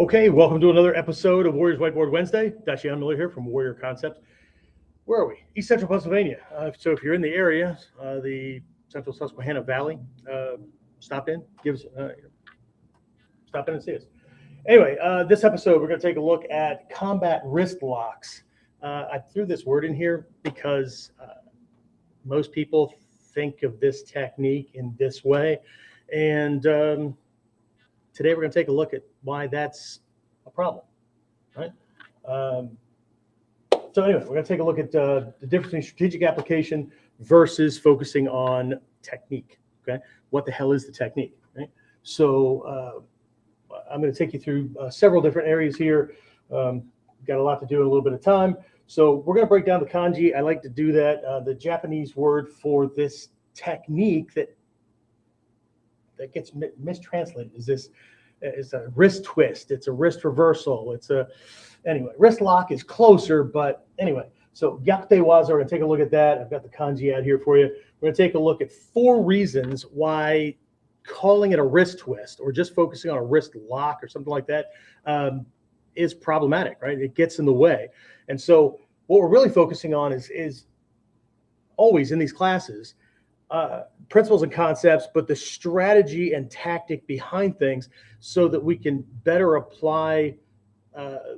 Okay, welcome to another episode of Warriors Whiteboard Wednesday. Dacian Miller here from Warrior Concepts. Where are we? East Central Pennsylvania. So if you're in the area, the Central Susquehanna Valley, stop in, stop in and see us. Anyway, this episode we're going to take a look at combat wrist locks. I threw this word in here because most people think of this technique in this way, and today we're going to take a look at why that's a problem, right? So anyway, we're going to take a look at the difference in strategic application versus focusing on technique, okay? What the hell is the technique, right? So I'm going to take you through several different areas here. Got a lot to do in a little bit of time. So we're going to break down the kanji. I like to do that. The Japanese word for this technique that gets mistranslated is a wrist twist. It's a wrist reversal. Anyway, wrist lock is closer, but anyway. So yakute waza, we're going to take a look at that. I've got the kanji out here for you. We're going to take a look at 4 reasons why calling it a wrist twist or just focusing on a wrist lock or something like that is problematic, right? It gets in the way. And so what we're really focusing on is always in these classes, principles and concepts, but the strategy and tactic behind things so that we can better apply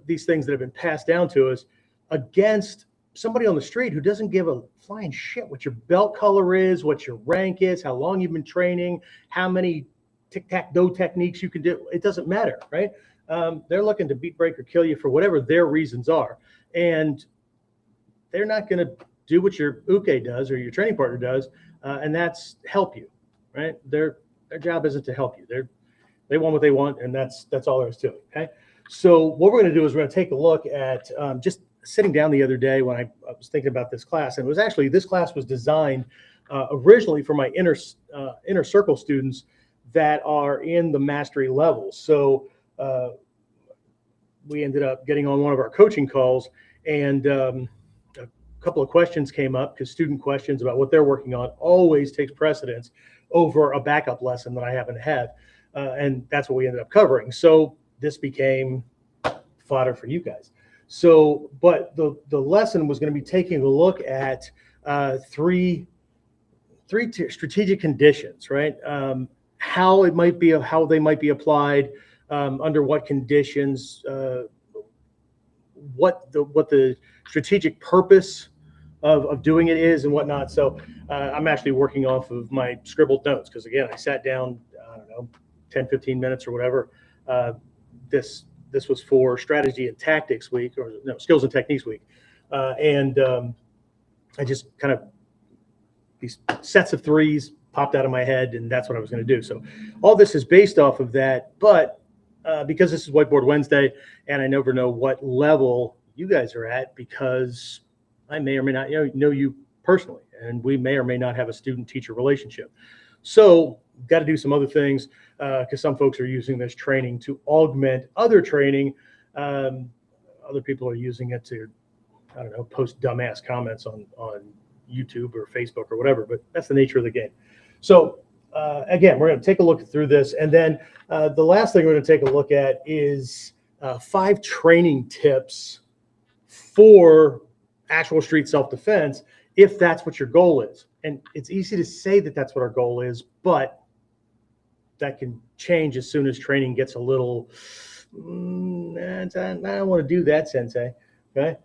these things that have been passed down to us against somebody on the street who doesn't give a flying shit what your belt color is, what your rank is, how long you've been training, how many tic-tac-toe techniques you can do. It doesn't matter, right? They're looking to beat, break, or kill you for whatever their reasons are. And they're not going to do what your uke does or your training partner does, and that's help you, right? Their job isn't to help you. They want what they want, and that's all there is to it, okay? So what we're going to do is we're going to take a look at just sitting down the other day when I was thinking about this class, and it was actually, this class was designed originally for my inner circle students that are in the mastery levels. So we ended up getting on one of our coaching calls, and a couple of questions came up because student questions about what they're working on always takes precedence over a backup lesson that I happen to have. And that's what we ended up covering. So this became fodder for you guys. So, but the lesson was going to be taking a look at three strategic conditions, right? How they might be applied, under what conditions, what the strategic purpose of doing it is and whatnot. So I'm actually working off of my scribbled notes because, again, I sat down, I don't know, 10, 15 minutes or whatever. This was for strategy and tactics week, or no, skills and techniques week. And I just kind of, these sets of 3s popped out of my head, and that's what I was going to do. So all this is based off of that, but because this is Whiteboard Wednesday, and I never know what level you guys are at, because I may or may not know you personally, and we may or may not have a student-teacher relationship. So got to do some other things because some folks are using this training to augment other training. Other people are using it to, I don't know, post dumbass comments on YouTube or Facebook or whatever, but that's the nature of the game. So again, we're going to take a look through this. And then the last thing we're going to take a look at is 5 training tips for actual street self-defense, if that's what your goal is. And it's easy to say that that's what our goal is, but that can change as soon as training gets a little, I don't want to do that, sensei. Okay.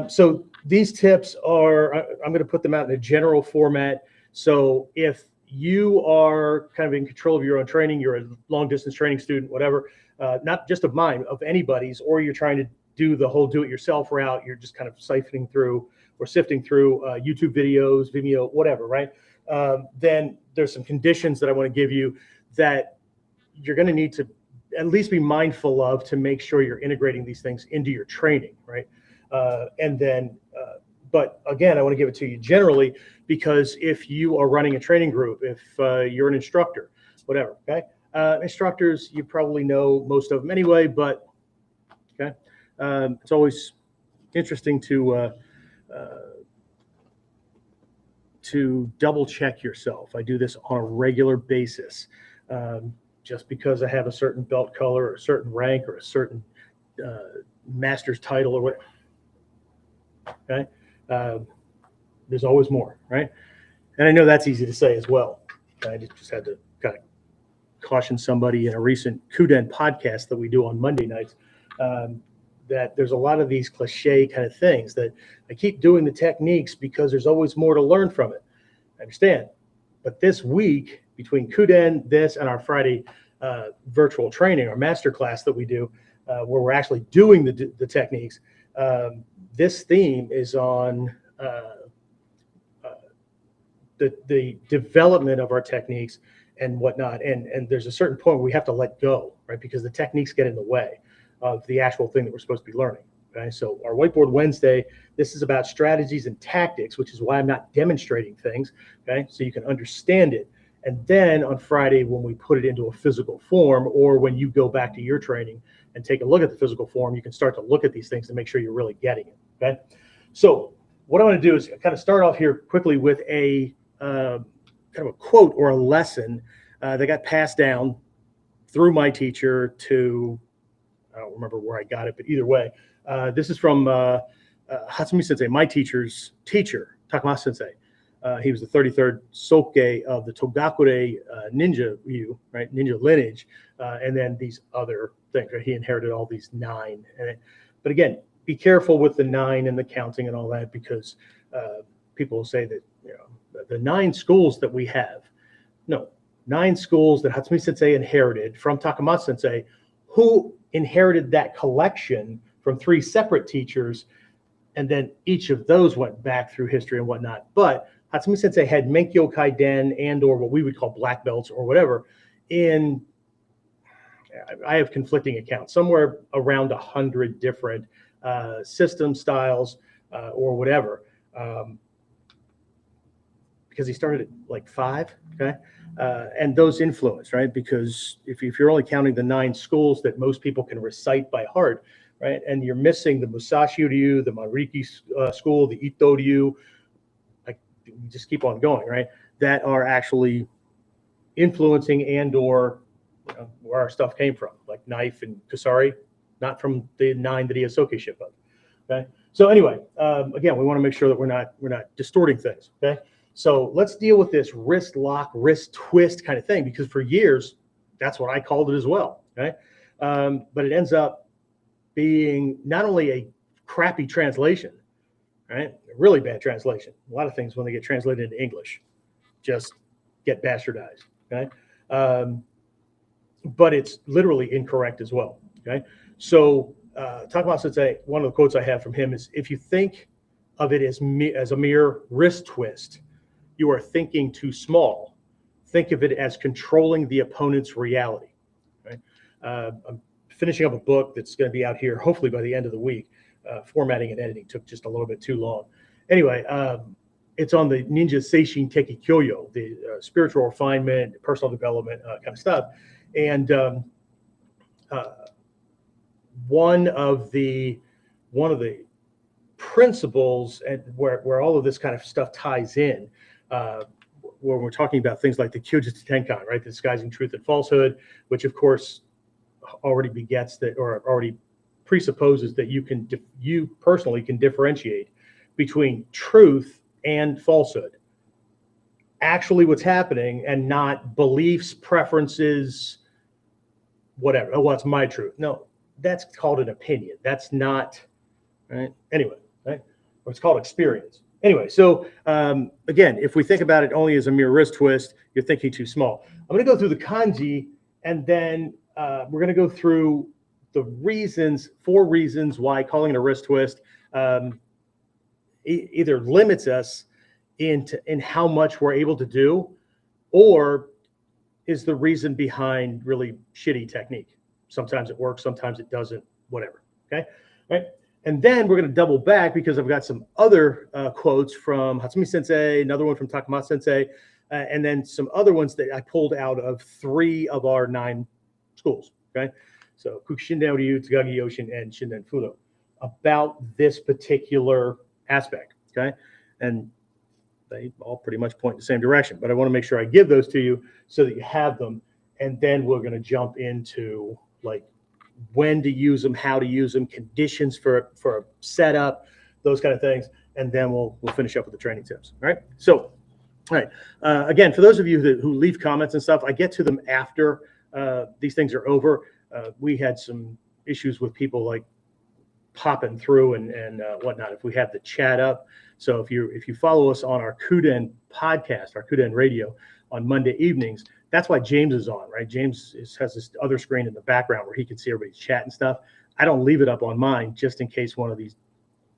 So these tips are, I'm going to put them out in a general format. So if you are kind of in control of your own training, you're a long distance training student, whatever, not just of mine, of anybody's, or you're trying to do the whole do-it-yourself route, you're just kind of sifting through or sifting through YouTube videos, Vimeo, whatever, right? Then there's some conditions that I want to give you that you're going to need to at least be mindful of to make sure you're integrating these things into your training, right? And then, but again, I want to give it to you generally, because if you are running a training group, if you're an instructor, whatever, okay? Instructors, you probably know most of them anyway, but okay. It's always interesting to double check yourself. I do this on a regular basis. just because I have a certain belt color or a certain rank or a certain master's title or whatever. Okay, there's always more, right? And I know that's easy to say as well. I just had to kind of caution somebody in a recent Kuden podcast that we do on Monday nights that there's a lot of these cliche kind of things that I keep doing the techniques because there's always more to learn from it. I understand. But this week, between Kuden, this, and our Friday virtual training, our master class that we do, where we're actually doing the techniques, this theme is on the development of our techniques and whatnot. And there's a certain point where we have to let go, right? Because the techniques get in the way of the actual thing that we're supposed to be learning. Okay, so our Whiteboard Wednesday, this is about strategies and tactics, which is why I'm not demonstrating things, okay, so you can understand it. And then on Friday, when we put it into a physical form, or when you go back to your training and take a look at the physical form, you can start to look at these things to make sure you're really getting it, okay? So what I want to do is kind of start off here quickly with a kind of a quote or a lesson that got passed down through my teacher to, I don't remember where I got it, but either way, this is from Hatsumi Sensei, my teacher's teacher, Takamasa Sensei. He was the 33rd Soke of the Togakure ninja ryu, right? Ninja lineage. And then these other things, right? He inherited all these 9. But again, be careful with the 9 and the counting and all that, because people will say that, you know, the 9 schools that we have, no, 9 schools that Hatsumi Sensei inherited from Takamasa Sensei, who inherited that collection from 3 separate teachers, and then each of those went back through history and whatnot. But Hatsumi Sensei had Menkyo Kaiden and or what we would call black belts or whatever in, I have conflicting accounts, somewhere around 100 different system styles or whatever, because he started at like 5, okay? And those influence, right? Because if you're only counting the 9 schools that most people can recite by heart, right? And you're missing the Musashi Ryu, the Manriki school, the Ito Ryu, like, you just keep on going, right? That are actually influencing and or, you know, where our stuff came from, like Knife and Kusari, not from the 9 that he has Soke ship of, okay? So anyway, again, we want to make sure that we're not distorting things, okay? So let's deal with this wrist lock, wrist twist kind of thing, because for years, that's what I called it as well, okay? But it ends up being not only a crappy translation, right? A really bad translation. A lot of things when they get translated into English just get bastardized, okay? But it's literally incorrect as well, okay? So Takamasa Sensei, one of the quotes I have from him is, if you think of it as a mere wrist twist, you are thinking too small. Think of it as controlling the opponent's reality, right? I'm finishing up a book that's going to be out here hopefully by the end of the week. Formatting and editing took just a little bit too long. Anyway, it's on the Ninja Seishin Teki Kyoyo, the spiritual refinement, personal development kind of stuff. And one of the principles, and where all of this kind of stuff ties in, when we're talking about things like the Kyojutsu Tenkan, right, the disguising truth and falsehood, which of course already begets that, or already presupposes that you personally can differentiate between truth and falsehood. Actually what's happening, and not beliefs, preferences, whatever. Oh, well, it's my truth. No, that's called an opinion. That's not, right? Anyway, right? Or it's called experience. Anyway, so again, if we think about it only as a mere wrist twist, you're thinking too small. I'm going to go through the kanji, and then we're going to go through the reasons, 4 reasons why calling it a wrist twist either limits us in how much we're able to do, or is the reason behind really shitty technique. Sometimes it works, sometimes it doesn't, whatever, okay? All right. And then we're going to double back, because I've got some other quotes from Hatsumi Sensei, another one from Takamasa Sensei, and then some other ones that I pulled out of 3 of our 9 schools, okay? So Kukushinden Ryu, Tsugagi Yoshin, and Shinden Fudo, about this particular aspect, okay? And they all pretty much point in the same direction, but I want to make sure I give those to you so that you have them. and then we're going to jump into like when to use them, how to use them, conditions for a setup, those kind of things, and then we'll finish up with the training tips. All right. So, all right. Again, for those of you who leave comments and stuff, I get to them after these things are over. We had some issues with people like popping through and whatnot. If we have the chat up, so if you follow us on our Kuden podcast, our Kuden radio on Monday evenings, that's why James is on, right? James has this other screen in the background where he can see everybody's chat and stuff. I don't leave it up on mine just in case one of these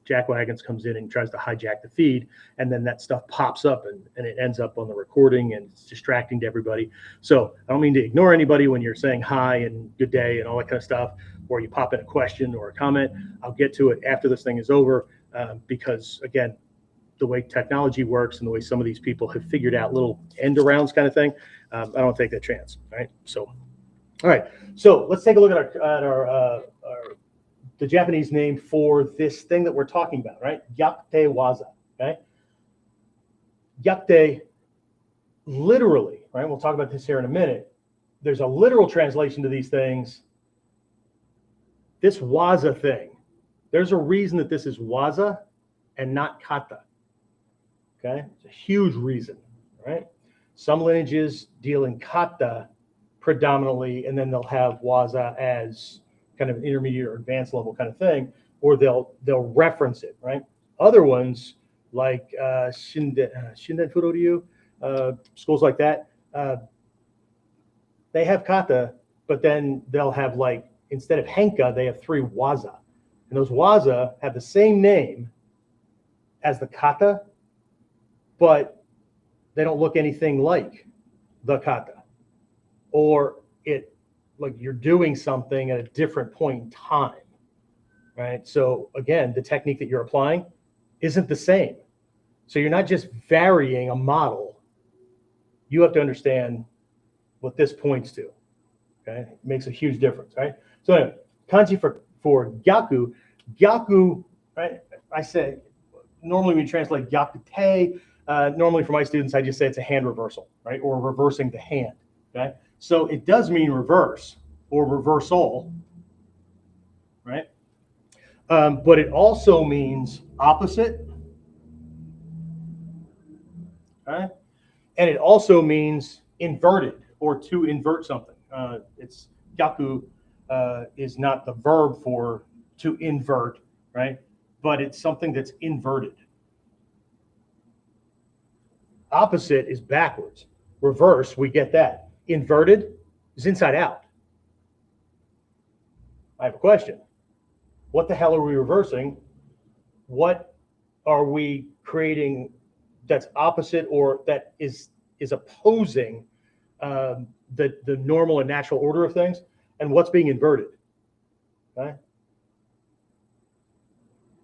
jackwagons comes in and tries to hijack the feed, and then that stuff pops up and it ends up on the recording and it's distracting to everybody. So I don't mean to ignore anybody when you're saying hi and good day and all that kind of stuff, or you pop in a question or a comment. I'll get to it after this thing is over because, again, the way technology works and the way some of these people have figured out little end arounds kind of thing, I don't take that chance, right? So, all right. So let's take a look at our the Japanese name for this thing that we're talking about, right? Gyakute waza, okay? Gyakute, literally, right? We'll talk about this here in a minute. There's a literal translation to these things. This waza thing, there's a reason that this is waza and not kata, okay? It's a huge reason, right? Some lineages deal in kata predominantly, and then they'll have waza as kind of an intermediate or advanced level kind of thing, or they'll reference it, right? Other ones like Shinden Furoryu, schools like that, they have kata, but then they'll have like, instead of henka, they have 3 waza. And those waza have the same name as the kata, but they don't look anything like the kata. Or it, like you're doing something at a different point in time, right? So again, the technique that you're applying isn't the same. So you're not just varying a model. You have to understand what this points to, okay? It makes a huge difference, right? So anyway, kanji for gyaku, right? I say, normally we translate gyakute. Normally for my students, I just say it's a hand reversal, right? Or reversing the hand, okay? So it does mean reverse or reversal, right? But it also means opposite, right? And it also means inverted or to invert something. It's gyaku is not the verb for to invert, right? But it's something that's inverted. Opposite is backwards. Reverse, we get that. Inverted is inside out. I have a question. What the hell are we reversing? What are we creating that's opposite or that is opposing the normal and natural order of things? And what's being inverted? Okay?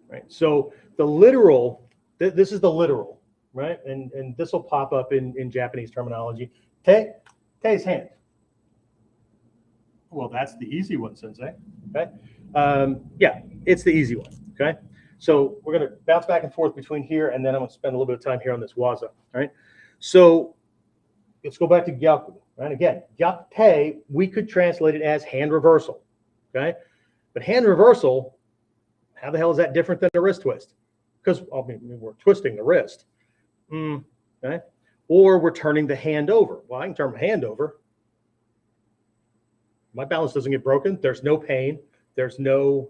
Right. So the literal, this is the literal, right? And this will pop up in Japanese terminology. Te's hand. Well, that's the easy one, Sensei. Okay. Yeah, it's the easy one. Okay. So we're going to bounce back and forth between here, and then I'm going to spend a little bit of time here on this waza. All right. So let's go back to gyaku. Right. Again, gyakute, we could translate it as hand reversal. Okay. But hand reversal, how the hell is that different than a wrist twist? Because I mean, we're twisting the wrist. Okay. Or we're turning the hand over. Well, I can turn my hand over. My balance doesn't get broken. There's no pain. There's no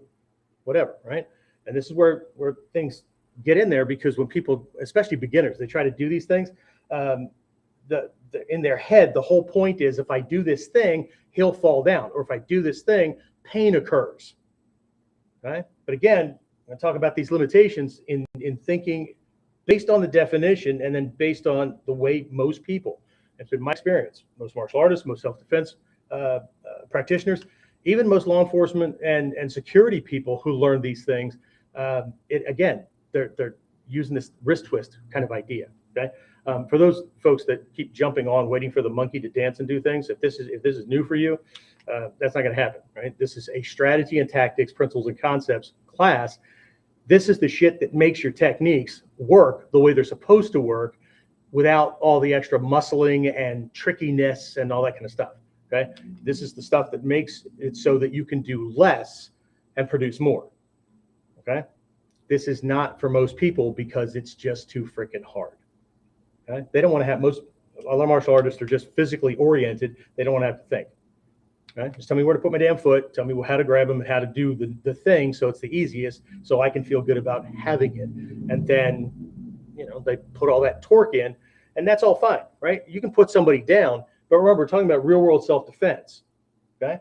whatever, right? And this is where things get in there, because when people, especially beginners, they try to do these things, in their head, the whole point is if I do this thing, he'll fall down. Or if I do this thing, pain occurs. Right? But again, I'm going to talk about these limitations in thinking based on the definition and then based on the way most people, it's been my experience, most martial artists, most self-defense practitioners, even most law enforcement and security people who learn these things, they're using this wrist twist kind of idea. Okay, for those folks that keep jumping on, waiting for the monkey to dance and do things, if this is new for you, that's not going to happen. Right? This is a strategy and tactics, principles and concepts class. This is the shit that makes your techniques work the way they're supposed to work, without all the extra muscling and trickiness and all that kind of stuff. Okay. This is the stuff that makes it so that you can do less and produce more. Okay. This is not for most people because it's just too freaking hard. Okay. They don't want to have a lot of martial artists are just physically oriented. They don't want to have to think. Okay. Just tell me where to put my damn foot. Tell me how to grab them and how to do the thing so it's the easiest so I can feel good about having it. And then, they put all that torque in and that's all fine, right? You can put somebody down, but remember, we're talking about real world self-defense. Okay.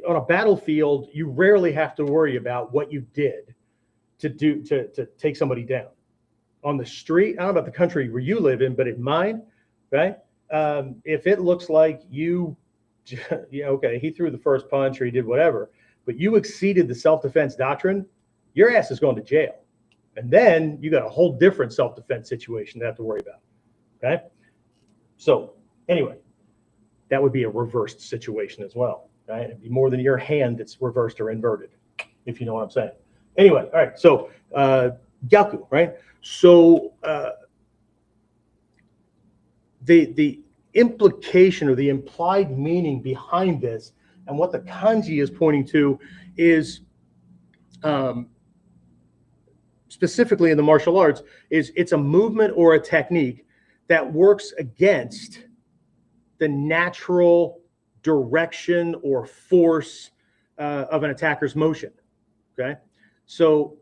On a battlefield, you rarely have to worry about what you did to take somebody down. On the street, I don't know about the country where you live in, but in mine, right? If it looks like okay, he threw the first punch or he did whatever, but you exceeded the self-defense doctrine, your ass is going to jail. And then you got a whole different self-defense situation to have to worry about. Okay. So anyway, that would be a reversed situation as well. Right? It'd be more than your hand that's reversed or inverted, if you know what I'm saying. Anyway, all right. So Gyaku, right? So the implication or the implied meaning behind this and what the kanji is pointing to is specifically in the martial arts is it's a movement or a technique that works against the natural direction or force of an attacker's motion. Okay. So,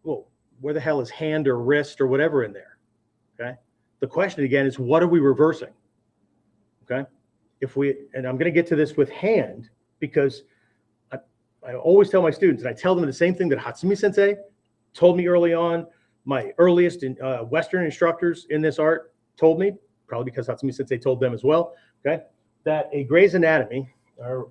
well, where the hell is hand or wrist or whatever in there? Okay. The question again is, what are we reversing? Okay. And I'm going to get to this with hand because I always tell my students, and I tell them the same thing that Hatsumi Sensei told me early on. My earliest Western instructors in this art told me, probably because Hatsumi Sensei told them as well, okay, that a Gray's Anatomy, or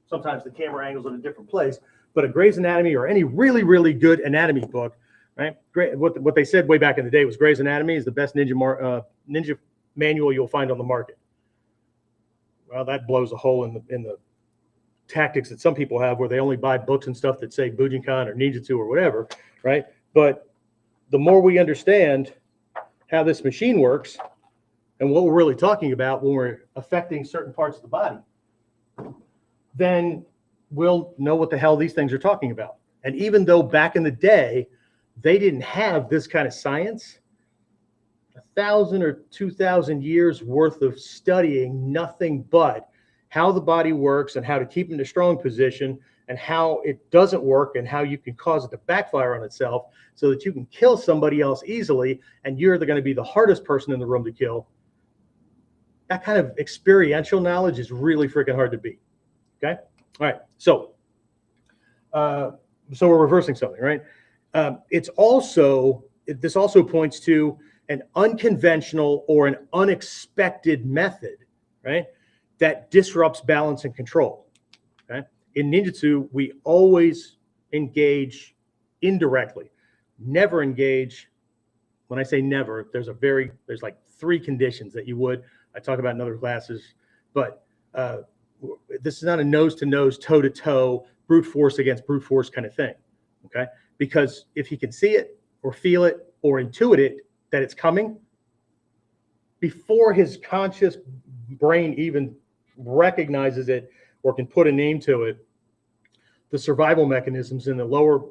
sometimes the camera angle's in a different place, but a Gray's Anatomy or any really, really good anatomy book, right? What they said way back in the day was Gray's Anatomy is the best ninja manual you'll find on the market. Well, that blows a hole in the tactics that some people have where they only buy books and stuff that say Bujinkan or Ninjutsu or whatever, right? But the more we understand how this machine works and what we're really talking about when we're affecting certain parts of the body, then we'll know what the hell these things are talking about. And even though back in the day, they didn't have this kind of science, 1,000 or 2,000 years worth of studying nothing but how the body works and how to keep in a strong position and how it doesn't work and how you can cause it to backfire on itself so that you can kill somebody else easily and you're going to be the hardest person in the room to kill. That kind of experiential knowledge is really freaking hard to beat. Okay. All right. So we're reversing something, right? This also points to an unconventional or an unexpected method, right, that disrupts balance and control. Okay. In ninjutsu, we always engage indirectly, never engage. When I say never, there's like 3 conditions that you would. I talk about in other classes, but this is not a nose-to-nose, toe-to-toe, brute force against brute force kind of thing, okay? Because if he can see it or feel it or intuit it that it's coming, before his conscious brain even recognizes it or can put a name to it, the survival mechanisms in the lower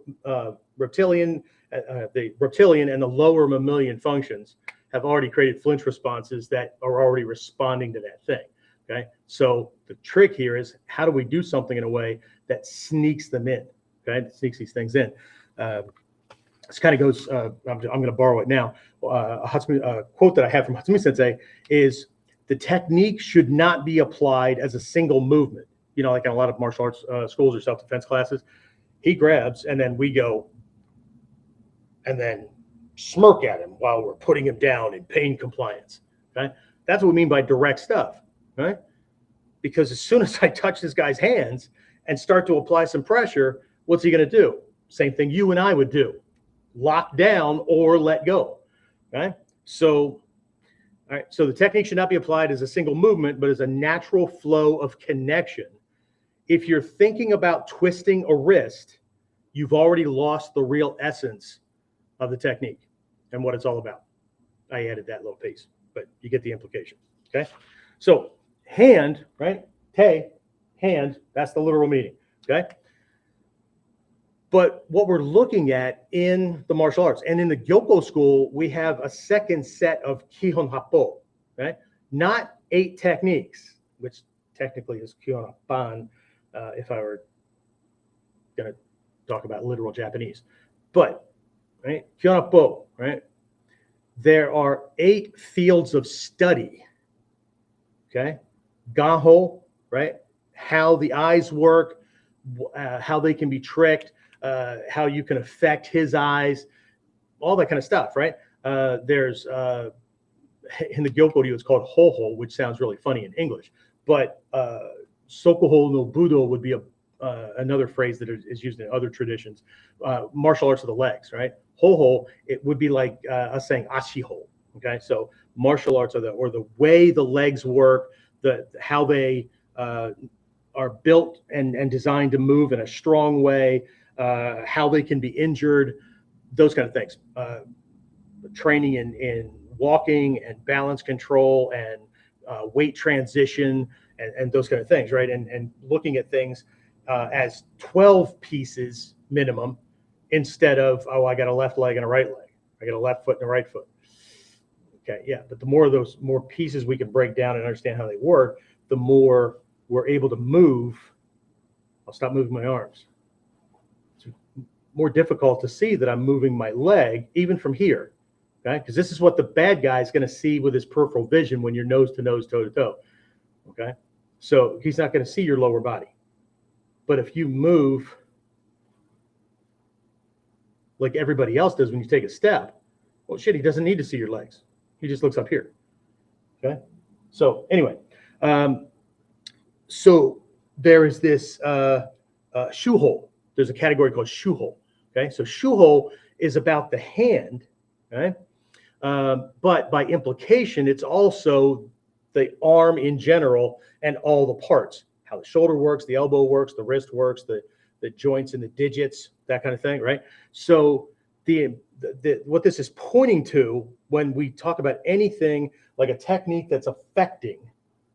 reptilian and the lower mammalian functions have already created flinch responses that are already responding to that thing. Okay, so the trick here is how do we do something in a way that sneaks them in? Okay, that sneaks these things in. This kind of goes. I'm going to borrow it now. A quote that I have from Hatsumi Sensei is, "The technique should not be applied as a single movement." You know, like in a lot of martial arts schools or self-defense classes, he grabs and then we go, and then smirk at him while we're putting him down in pain compliance. Okay, that's what we mean by direct stuff. Right? Because as soon as I touch this guy's hands and start to apply some pressure, what's he going to do? Same thing you and I would do. Lock down or let go. Right? So, all right. So the technique should not be applied as a single movement, but as a natural flow of connection. If you're thinking about twisting a wrist, you've already lost the real essence of the technique and what it's all about. I added that little piece, but you get the implication. Okay. So hand, right? Te, hand, that's the literal meaning, okay? But what we're looking at in the martial arts and in the Gyoko school, we have a second set of Kihon Happo, okay? Not 8 techniques, which technically is Kihon Happan, if I were going to talk about literal Japanese. But, right, Kihon Happo, right? There are 8 fields of study, okay? Gaho, right? How the eyes work, how they can be tricked, how you can affect his eyes, all that kind of stuff, right? There's in the Gyokko-ryu, it's called Hoho, which sounds really funny in English, but Sokoho no Budo would be another phrase that is used in other traditions. Martial arts of the legs, right? Hoho, it would be like us saying Ashiho, okay? So martial arts are the way the legs work, how they are built and designed to move in a strong way, how they can be injured, those kind of things. Training in walking and balance control and weight transition and those kind of things, right? And looking at things as 12 pieces minimum instead of, oh, I got a left leg and a right leg. I got a left foot and a right foot. Okay, yeah, but the more of those more pieces we can break down and understand how they work, the more we're able to move. I'll stop moving my arms. It's more difficult to see that I'm moving my leg even from here, okay? Because this is what the bad guy is going to see with his peripheral vision when you're nose to nose, toe to toe, okay? So he's not going to see your lower body. But if you move like everybody else does when you take a step, well, shit, he doesn't need to see your legs. He just looks up here, okay? So anyway, so there is this shuho. There's a category called shuho, okay? So shuho is about the hand, okay? But by implication, it's also the arm in general and all the parts, how the shoulder works, the elbow works, the wrist works, the joints and the digits, that kind of thing, right? So what this is pointing to when we talk about anything like a technique that's affecting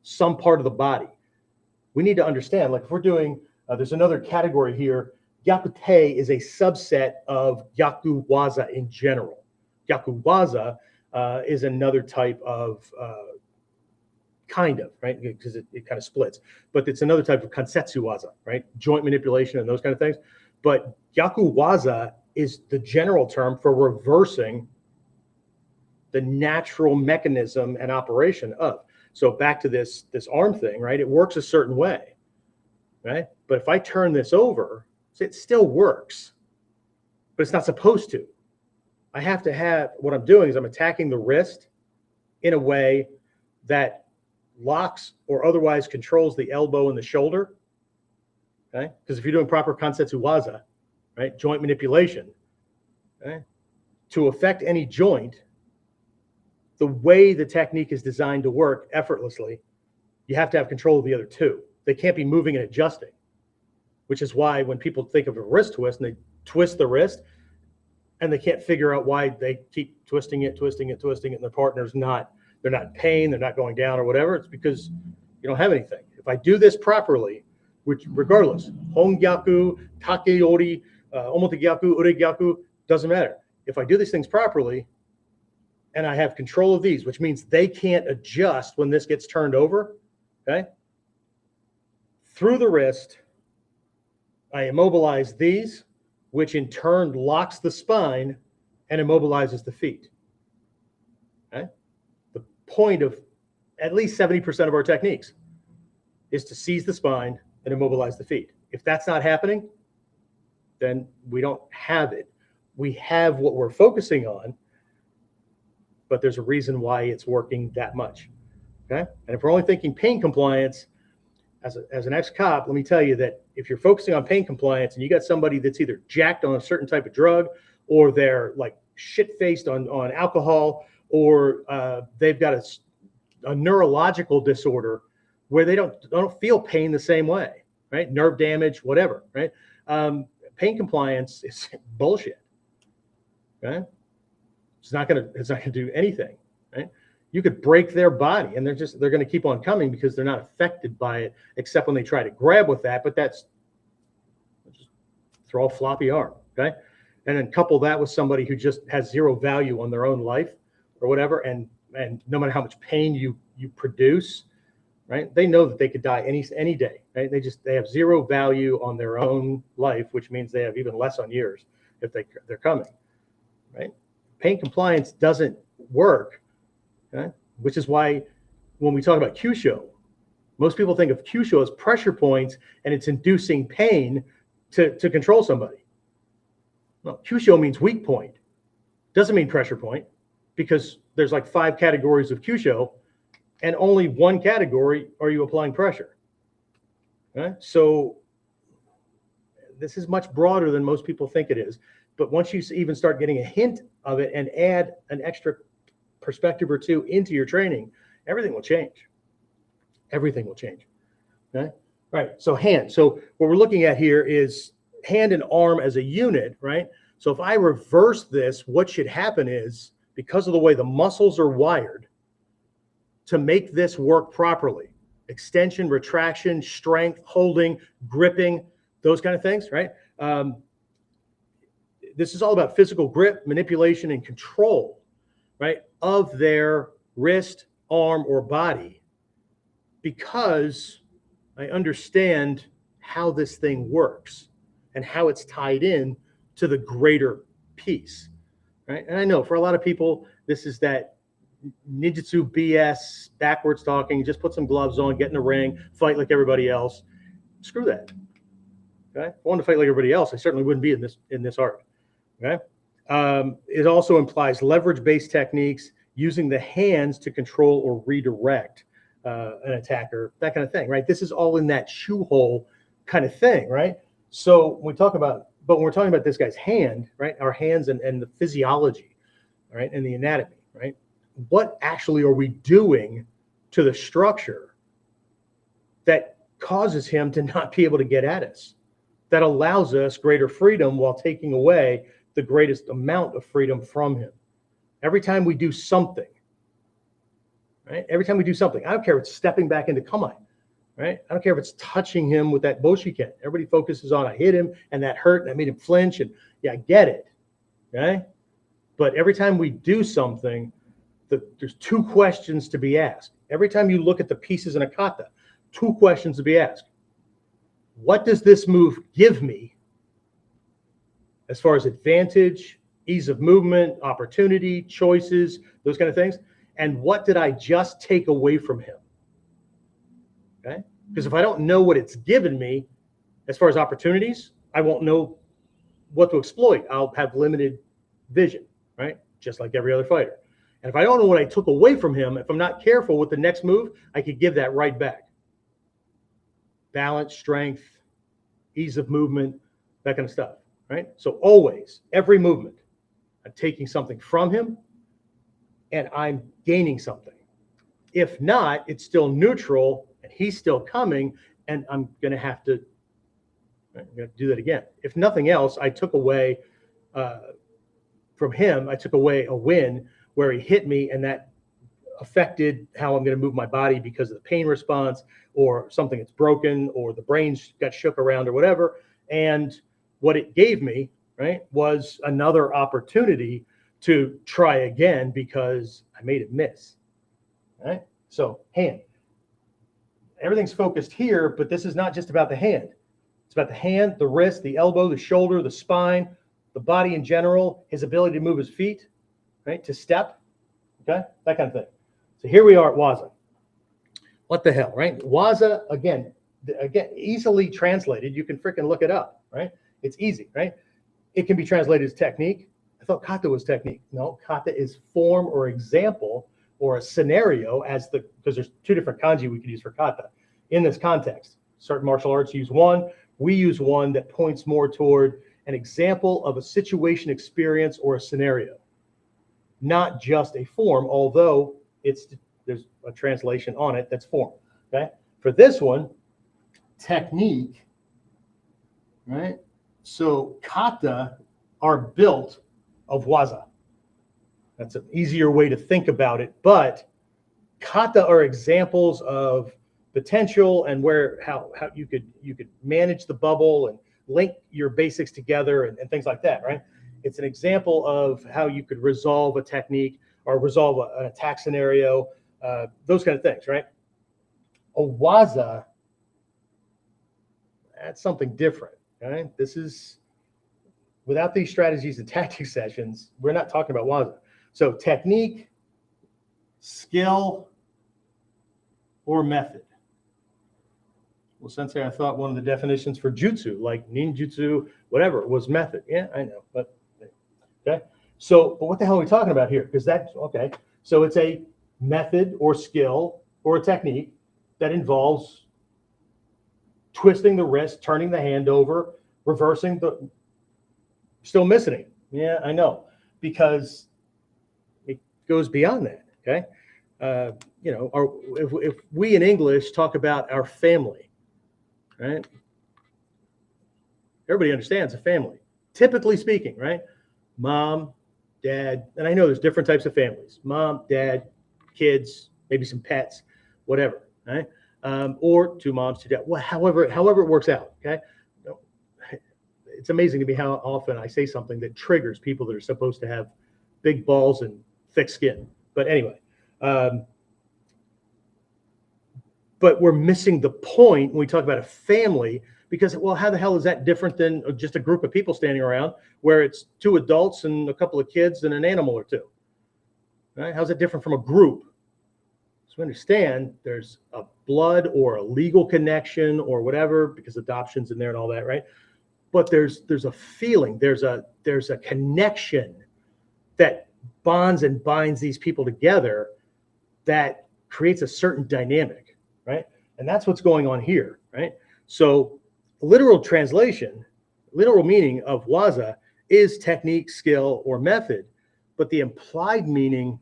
some part of the body, we need to understand, like if we're doing, there's another category here, Gyakute is a subset of Gyaku Waza in general. Gyaku Waza is another type of, kind of, right? Because it kind of splits, but it's another type of Kansetsu Waza, right? Joint manipulation and those kind of things. But Gyaku Waza is the general term for reversing the natural mechanism and operation of. So back to this arm thing, right? It works a certain way, right? But if I turn this over, it still works, but it's not supposed to. I have to have, what I'm doing is I'm attacking the wrist in a way that locks or otherwise controls the elbow and the shoulder, okay? Because if you're doing proper Kansetsu Waza, right, joint manipulation, okay, to affect any joint, the way the technique is designed to work effortlessly, you have to have control of the other two. They can't be moving and adjusting, which is why when people think of a wrist twist and they twist the wrist and they can't figure out why they keep twisting it, and their partner's not, they're not in pain, they're not going down or whatever, it's because you don't have anything. If I do this properly, which regardless, Hongyaku, Takeori, Omotegyaku, Uregyaku, doesn't matter. If I do these things properly, and I have control of these, which means they can't adjust when this gets turned over, okay? Through the wrist, I immobilize these, which in turn locks the spine and immobilizes the feet, okay? The point of at least 70% of our techniques is to seize the spine and immobilize the feet. If that's not happening, then we don't have it. We have what we're focusing on, but there's a reason why it's working that much, okay? And if we're only thinking pain compliance, as an ex-cop, let me tell you that if you're focusing on pain compliance and you got somebody that's either jacked on a certain type of drug or they're like shit-faced on alcohol or they've got a neurological disorder where they don't feel pain the same way, right? Nerve damage, whatever, right? Pain compliance is bullshit, okay? It's not gonna do anything, right? You could break their body, and they're going to keep on coming because they're not affected by it, except when they try to grab with that. But that's just throw a floppy arm, okay? And then couple that with somebody who just has zero value on their own life or whatever, and no matter how much pain you produce, right? They know that they could die any day, right? They have zero value on their own life, which means they have even less on yours if they're coming, right? Pain compliance doesn't work. Okay? Which is why when we talk about Q-show, most people think of Q-show as pressure points and it's inducing pain to control somebody. No, Q-show means weak point. Doesn't mean pressure point, because there's like 5 categories of Q-show and only one category are you applying pressure. Okay? So this is much broader than most people think it is. But once you even start getting a hint of it and add an extra perspective or two into your training, everything will change. Everything will change. Okay. All right. So hand. So what we're looking at here is hand and arm as a unit, right? So if I reverse this, what should happen is, because of the way the muscles are wired to make this work properly, extension, retraction, strength, holding, gripping, those kind of things, right? This is all about physical grip, manipulation, and control, right, of their wrist, arm, or body, because I understand how this thing works and how it's tied in to the greater piece, right? And I know for a lot of people, this is that ninjutsu BS, backwards talking, just put some gloves on, get in the ring, fight like everybody else. Screw that, okay? If I wanted to fight like everybody else, I certainly wouldn't be in this art, okay? It also implies leverage-based techniques, using the hands to control or redirect an attacker, that kind of thing, right? This is all in that shoe hole kind of thing, right? So when we're talking about this guy's hand, right? Our hands and the physiology, right? And the anatomy, right? What actually are we doing to the structure that causes him to not be able to get at us, that allows us greater freedom while taking away the greatest amount of freedom from him? Every time we do something, right? Every time we do something, I don't care if it's stepping back into kamae, right? I don't care if it's touching him with that boshiken. Everybody focuses on, I hit him and that hurt and that made him flinch, and yeah, I get it, okay? But every time we do something, there's 2 questions to be asked. Every time you look at the pieces in a kata, 2 questions to be asked. What does this move give me as far as advantage, ease of movement, opportunity, choices, those kind of things? And what did I just take away from him? Okay? Because if I don't know what it's given me as far as opportunities, I won't know what to exploit. I'll have limited vision, right? Just like every other fighter. And if I don't know what I took away from him, if I'm not careful with the next move, I could give that right back. Balance, strength, ease of movement, that kind of stuff, right? So always, every movement, I'm taking something from him and I'm gaining something. If not, it's still neutral and he's still coming, and I'm going to have to do that again. If nothing else, I took away from him, I took away a win where he hit me, and that affected how I'm going to move my body because of the pain response, or something that's broken, or the brains got shook around, or whatever. And what it gave me, right, was another opportunity to try again because I made it miss. Right? So hand. Everything's focused here, but this is not just about the hand. It's about the hand, the wrist, the elbow, the shoulder, the spine, the body in general, his ability to move his feet, right, to step, okay, that kind of thing. So here we are at Waza. What the hell, right? Waza, again, easily translated. You can freaking look it up, right? It's easy, right? It can be translated as technique. I thought kata was technique. No, kata is form or example or a scenario, because there's 2 different kanji we could use for kata in this context. Certain martial arts use one. We use one that points more toward an example of a situation, experience, or a scenario, not just a form, although there's a translation on it that's form. Okay, for this one, technique, right? So kata are built of waza. That's an easier way to think about it, but kata are examples of potential and how you could manage the bubble and link your basics together and things like that, right? It's an example of how you could resolve a technique or resolve an attack scenario, those kind of things, right? A waza, that's something different, right? This is, without these strategies and tactics sessions, we're not talking about waza. So technique, skill, or method. Well, Sensei, I thought one of the definitions for jutsu, like ninjutsu, whatever, was method. Yeah, I know, but okay. So, but what the hell are we talking about here? Because that's okay. So it's a method or skill or a technique that involves twisting the wrist, turning the hand over, reversing the, still missing it. Yeah, I know, because it goes beyond that. Okay. You know, if we in English talk about our family, right? Everybody understands a family, typically speaking, right? Mom, dad, and I know there's different types of families: mom, dad, kids, maybe some pets, whatever, right? Or two moms, two dads, however it works out. Okay, it's amazing to me how often I say something that triggers people that are supposed to have big balls and thick skin. But anyway, but we're missing the point when we talk about a family, because, well, how the hell is that different than just a group of people standing around where it's two adults and a couple of kids and an animal or two? Right? How's it different from a group? So we understand there's a blood or a legal connection or whatever, because adoption's in there and all that, right? But there's a feeling, there's a connection that bonds and binds these people together that creates a certain dynamic, right? And that's what's going on here, right? So literal translation, literal meaning of waza is technique, skill, or method, but the implied meaning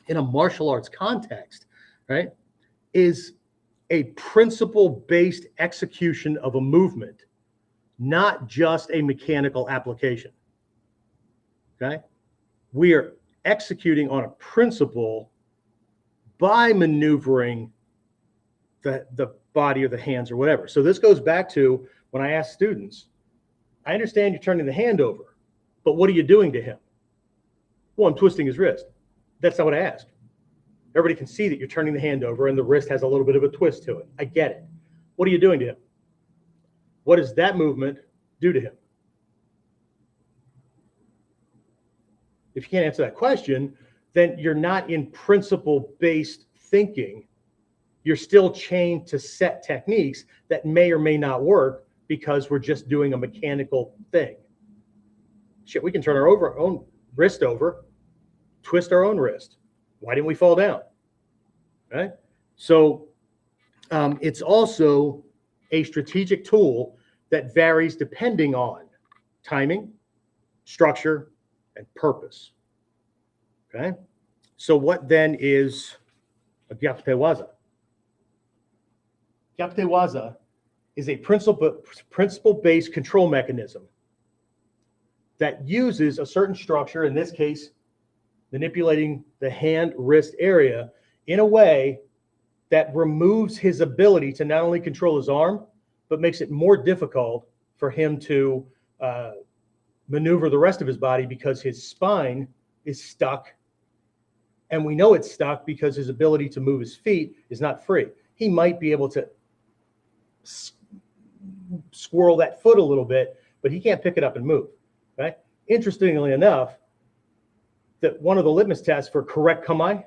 in a martial arts context, right, is a principle-based execution of a movement, not just a mechanical application. Okay? We are executing on a principle by maneuvering the body or the hands or whatever. So this goes back to when I ask students, I understand you're turning the hand over, but what are you doing to him? Well, I'm twisting his wrist. That's not what I asked. Everybody can see that you're turning the hand over and the wrist has a little bit of a twist to it. I get it. What are you doing to him? What does that movement do to him? If you can't answer that question, then you're not in principle-based thinking. You're still chained to set techniques that may or may not work because we're just doing a mechanical thing. Shit, we can turn our own wrist over, twist our own wrist. Why didn't we fall down? Right? So it's also a strategic tool that varies depending on timing, structure, and purpose. Okay? So what then is a gyakute waza? Gyakute waza is a principle-based control mechanism that uses a certain structure, in this case, manipulating the hand-wrist area in a way that removes his ability to not only control his arm, but makes it more difficult for him to maneuver the rest of his body because his spine is stuck. And we know it's stuck because his ability to move his feet is not free. He might be able to squirrel that foot a little bit, but he can't pick it up and move. Right? Interestingly enough, that one of the litmus tests for correct kamae,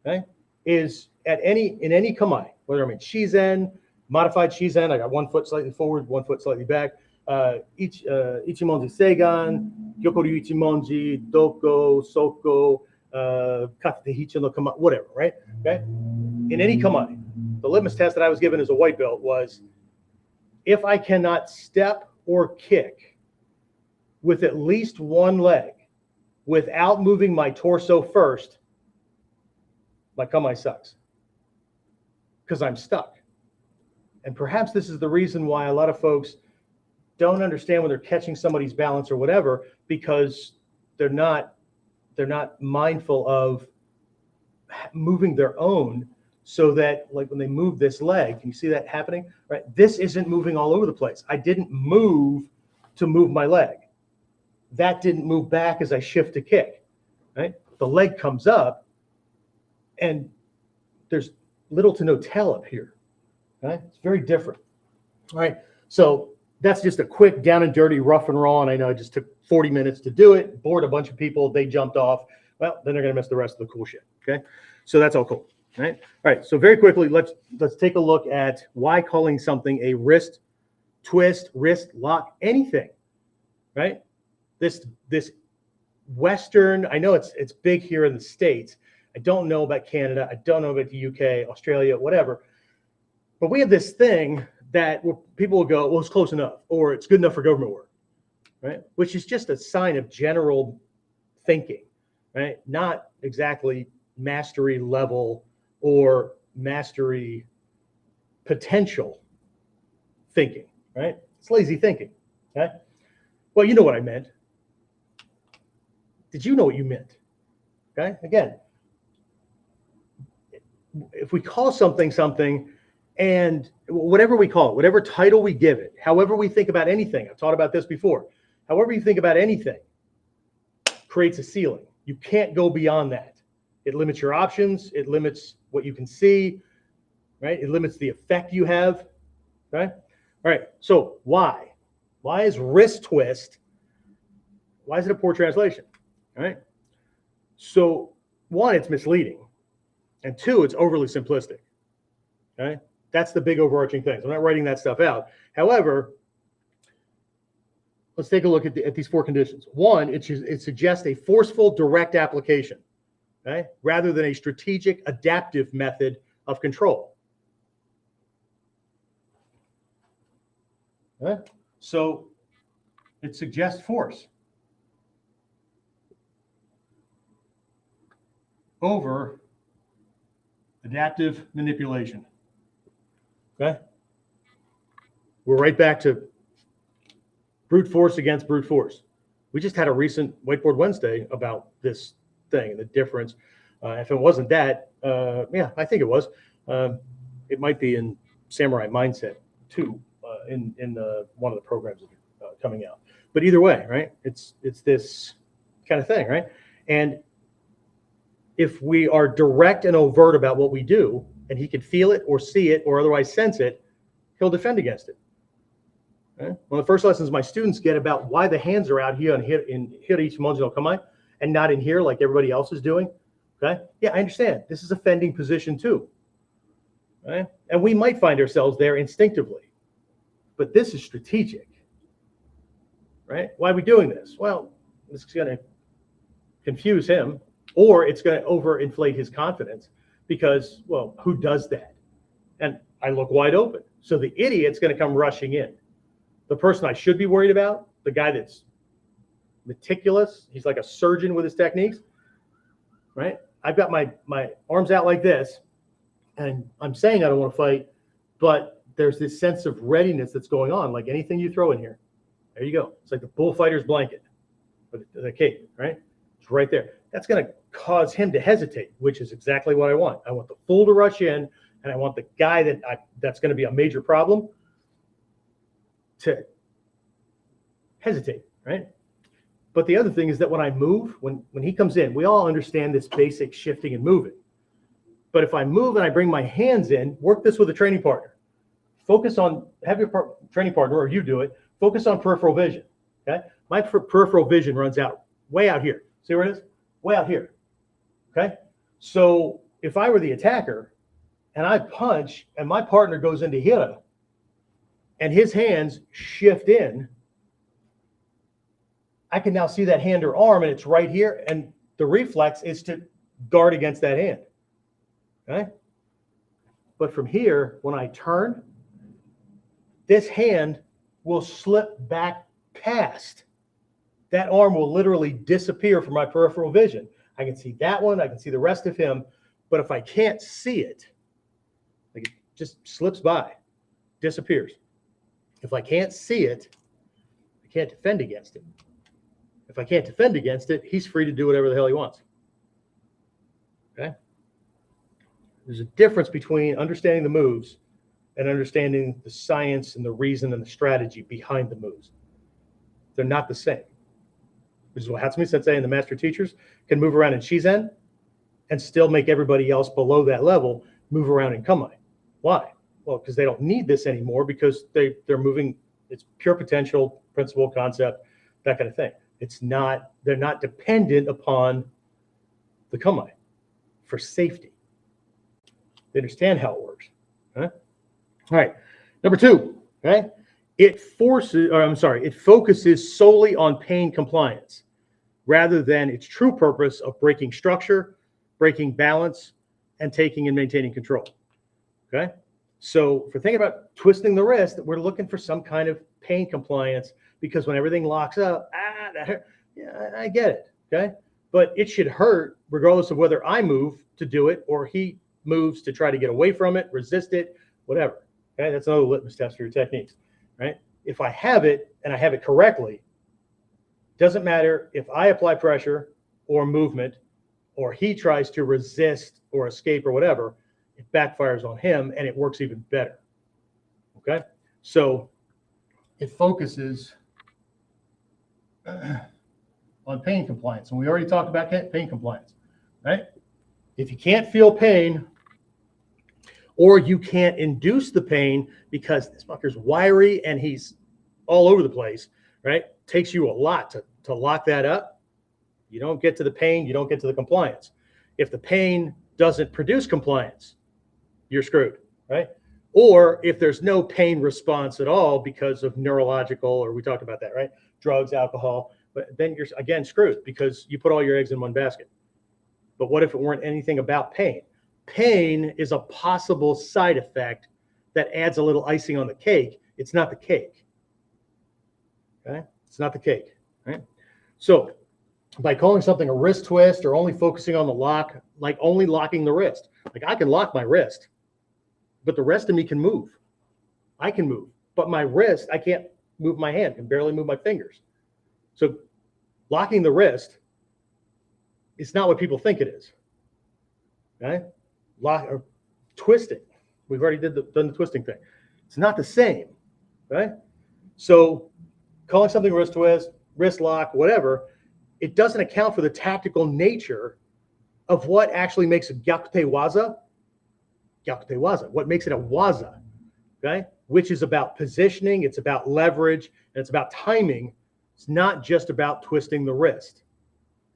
okay, is in any kamae, whether I'm in shizen, modified shizen, I got one foot slightly forward, one foot slightly back, ichimonji seigan, gyokoryu ichimonji, doko, soko, katate hichi no kamae, whatever, right? Okay. In any kamae, the litmus test that I was given as a white belt was, if I cannot step or kick with at least one leg without moving my torso first, my kamae sucks, because I'm stuck. And perhaps this is the reason why a lot of folks don't understand when they're catching somebody's balance or whatever, because they're not mindful of moving their own so that like when they move this leg, can you see that happening? Right? This isn't moving all over the place. I didn't move to move my leg. That didn't move back as I shift to kick, right? The leg comes up and there's little to no tail up here, right? It's very different, all right? So that's just a quick down and dirty, rough and raw. And I know it just took 40 minutes to do it, bored a bunch of people, they jumped off. Well, then they're gonna miss the rest of the cool shit, okay? So that's all cool, right? All right, so very quickly, let's take a look at why calling something a wrist twist, wrist lock, anything, right? This Western, I know it's big here in the States. I don't know about Canada. I don't know about the UK, Australia, whatever. But we have this thing that people will go, well, it's close enough, or it's good enough for government work, right? Which is just a sign of general thinking, right? Not exactly mastery level or mastery potential thinking, right? It's lazy thinking, okay? Well, you know what I meant. Did you know what you meant? Okay, again, if we call something something, and whatever we call it, whatever title we give it, however we think about anything, I've taught about this before, however you think about anything creates a ceiling. You can't go beyond that. It limits your options. It limits what you can see, right? It limits the effect you have, okay? All right, so why? Why is wrist twist, why is it a poor translation? All right. So one, it's misleading. And two, it's overly simplistic. Okay. That's the big overarching thing. I'm not writing that stuff out. However, let's take a look at these four conditions. One, it suggests a forceful direct application, okay, rather than a strategic adaptive method of control. Okay. So it suggests force over adaptive manipulation. Okay? We're right back to brute force against brute force. We just had a recent Whiteboard Wednesday about this thing and the difference. If it wasn't that, yeah, I think it was. It might be in Samurai Mindset too, in one of the programs coming out. But either way, right? It's this kind of thing, right? And if we are direct and overt about what we do, and he can feel it or see it or otherwise sense it, he'll defend against it. Okay? One of the first lessons my students get about why the hands are out here in hira ichimonji no kamae and not in here like everybody else is doing. Okay? Yeah, I understand. This is a fending position too. Right? And we might find ourselves there instinctively. But this is strategic. Right? Why are we doing this? Well, this is going to confuse him, or it's going to overinflate his confidence because, well, who does that? And I look wide open. So the idiot's going to come rushing in. The person I should be worried about, the guy that's meticulous, he's like a surgeon with his techniques, right? I've got my arms out like this, and I'm saying I don't want to fight, but there's this sense of readiness that's going on, like anything you throw in here. There you go. It's like the bullfighter's blanket, with the cape, right? It's right there. That's going to cause him to hesitate, which is exactly what I want. I want the fool to rush in, and I want the guy that's going to be a major problem to hesitate, right? But the other thing is that when I move, when he comes in, we all understand this basic shifting and moving. But if I move and I bring my hands in, work this with a training partner. Focus on, have your training partner, or you do it, focus on peripheral vision, okay? My peripheral vision runs out, way out here. See where it is? Way out here, okay? So if I were the attacker and I punch and my partner goes into hira and his hands shift in, I can now see that hand or arm and it's right here, and the reflex is to guard against that hand, okay? But from here, when I turn, this hand will slip back past. That arm will literally disappear from my peripheral vision. I can see that one, I can see the rest of him, but if I can't see it, like it just slips by, disappears. If I can't see it, I can't defend against it. If I can't defend against it, he's free to do whatever the hell he wants. Okay? There's a difference between understanding the moves and understanding the science and the reason and the strategy behind the moves. They're not the same. Which is what Hatsumi Sensei and the master teachers can move around in Shizen and still make everybody else below that level move around in Kamae. Why? Well, because they don't need this anymore, because they're moving, it's pure potential, principle, concept, that kind of thing. They're not dependent upon the Kamae for safety. They understand how it works. Okay? All right. Number 2, okay? It focuses solely on pain compliance rather than its true purpose of breaking structure, breaking balance, and taking and maintaining control. Okay? So if we're thinking about twisting the wrist, we're looking for some kind of pain compliance, because when everything locks up, that hurt. Yeah, I get it. Okay? But it should hurt regardless of whether I move to do it or he moves to try to get away from it, resist it, whatever. Okay? That's another litmus test for your techniques, right? If I have it and I have it correctly, doesn't matter if I apply pressure or movement or he tries to resist or escape or whatever, it backfires on him and it works even better. Okay? So it focuses on pain compliance. And we already talked about pain compliance, right? If you can't feel pain, or you can't induce the pain because this fucker's wiry and he's all over the place, right? Takes you a lot to lock that up. You don't get to the pain, you don't get to the compliance. If the pain doesn't produce compliance, you're screwed, right? Or if there's no pain response at all because of neurological, or we talked about that, right? Drugs, alcohol, but then you're again screwed because you put all your eggs in one basket. But what if it weren't anything about pain? Pain is a possible side effect that adds a little icing on the cake. It's not the cake. Okay? It's not the cake, right? So by calling something a wrist twist or only focusing on the lock, like only locking the wrist, like I can lock my wrist, but the rest of me can move. I can move, but my wrist, I can't move my hand, can barely move my fingers. So locking the wrist is not what people think it is. Okay? Lock or twisting. We've already done the twisting thing. It's not the same. Right? So calling something wrist twist, wrist lock, whatever, it doesn't account for the tactical nature of what actually makes a gyakute waza. Gyakute waza. What makes it a waza? Okay? Which is about positioning, it's about leverage, and it's about timing. It's not just about twisting the wrist.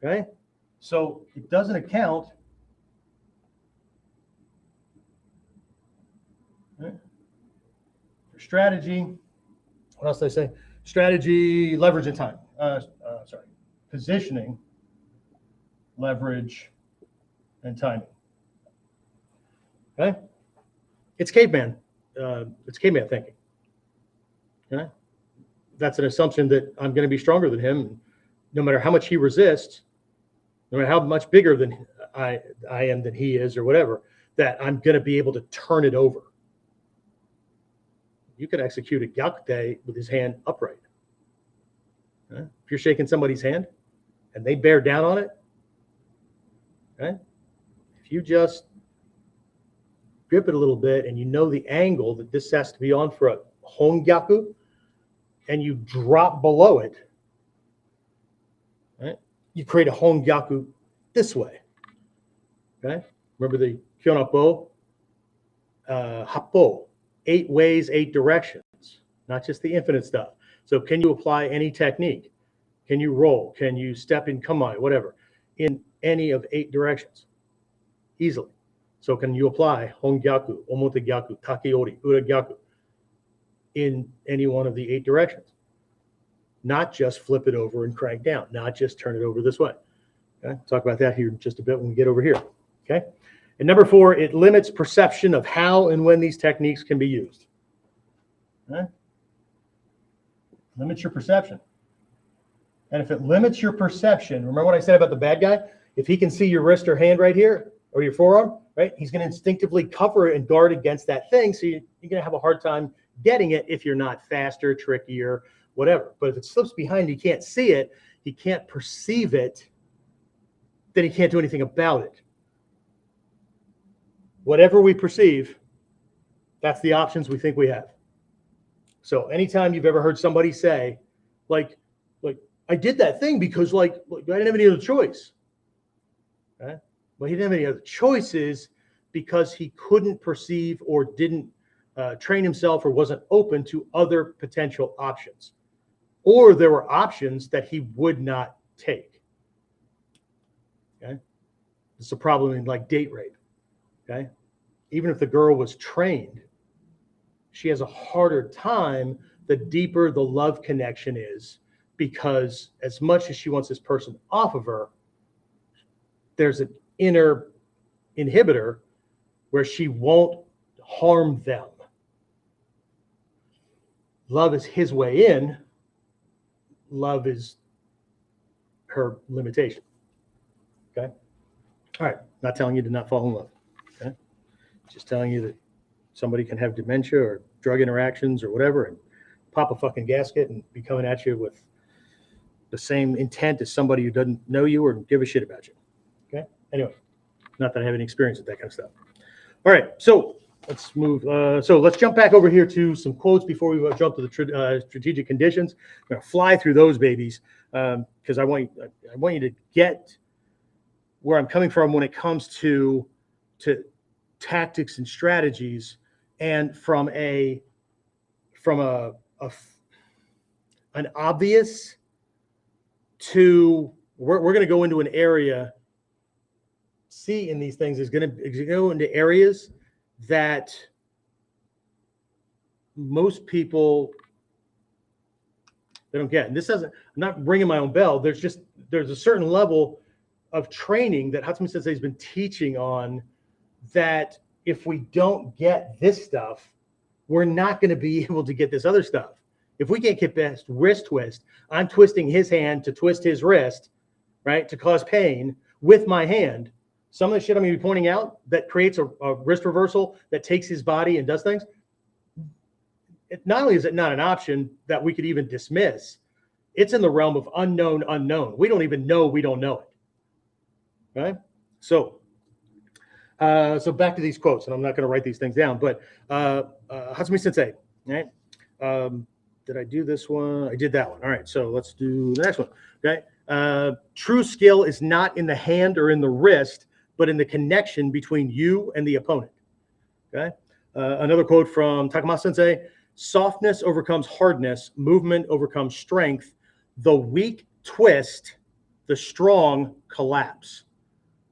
Okay? So it doesn't account for strategy. What else did I say? Strategy, leverage, and time. Positioning, leverage, and timing. Okay? It's caveman. It's caveman thinking. Okay? That's an assumption that I'm going to be stronger than him. No matter how much he resists, no matter how much bigger than I am than he is or whatever, that I'm going to be able to turn it over. You could execute a gyakute with his hand upright. Okay? If you're shaking somebody's hand and they bear down on it, okay? If you just grip it a little bit and you know the angle that this has to be on for a hongyaku, and you drop below it, right? You create a hongyaku this way. Okay? Remember the kyonapo? Happo. 8 ways, 8 directions, not just the infinite stuff. So can you apply any technique? Can you roll? Can you step in kamae, whatever, in any of 8 directions? Easily. So can you apply hongyaku, omotegyaku, takeori, uragyaku in any one of the 8 directions? Not just flip it over and crank down, not just turn it over this way. Okay? Talk about that here in just a bit when we get over here. Okay? And number 4, it limits perception of how and when these techniques can be used. Okay? Limits your perception. And if it limits your perception, remember what I said about the bad guy? If he can see your wrist or hand right here, or your forearm, right? He's going to instinctively cover it and guard against that thing. So you're going to have a hard time getting it if you're not faster, trickier, whatever. But if it slips behind, you can't see it, he can't perceive it, then he can't do anything about it. Whatever we perceive, that's the options we think we have. So anytime you've ever heard somebody say, like I did that thing because like I didn't have any other choice. Okay? Well, he didn't have any other choices because he couldn't perceive or didn't train himself or wasn't open to other potential options. Or there were options that he would not take. Okay? It's a problem in like date rape. Okay? Even if the girl was trained, she has a harder time the deeper the love connection is, because as much as she wants this person off of her, there's an inner inhibitor where she won't harm them. Love is his way in. Love is her limitation. Okay? All right. Not telling you to not fall in love. Okay? Just telling you that somebody can have dementia or drug interactions or whatever and pop a fucking gasket and be coming at you with the same intent as somebody who doesn't know you or give a shit about you. Okay? Anyway, not that I have any experience with that kind of stuff. All right, so let's move. So let's jump back over here to some quotes before we jump to the strategic conditions. I'm going to fly through those babies because I want you to get where I'm coming from when it comes to tactics and strategies, and from an obvious to we're going to go into an area. See in these things is going to go into areas that most people they don't get. And this doesn't. I'm not ringing my own bell. There's a certain level of training that Hatsumi Sensei has been teaching on, that if we don't get this stuff, we're not going to be able to get this other stuff. If we can't get past wrist twist, I'm twisting his hand to twist his wrist, right, to cause pain with my hand. Some of the shit I'm going to be pointing out that creates a wrist reversal that takes his body and does things. Not only is it not an option that we could even dismiss, it's in the realm of unknown unknown. We don't even know we don't know it. Right? So back to these quotes, and I'm not going to write these things down, but Hatsumi Sensei, right? Did I do this one? I did that one. All right, so let's do the next one. Okay. True skill is not in the hand or in the wrist, but in the connection between you and the opponent. Okay. Another quote from Takamasa Sensei: softness overcomes hardness, movement overcomes strength, the weak twist, the strong collapse.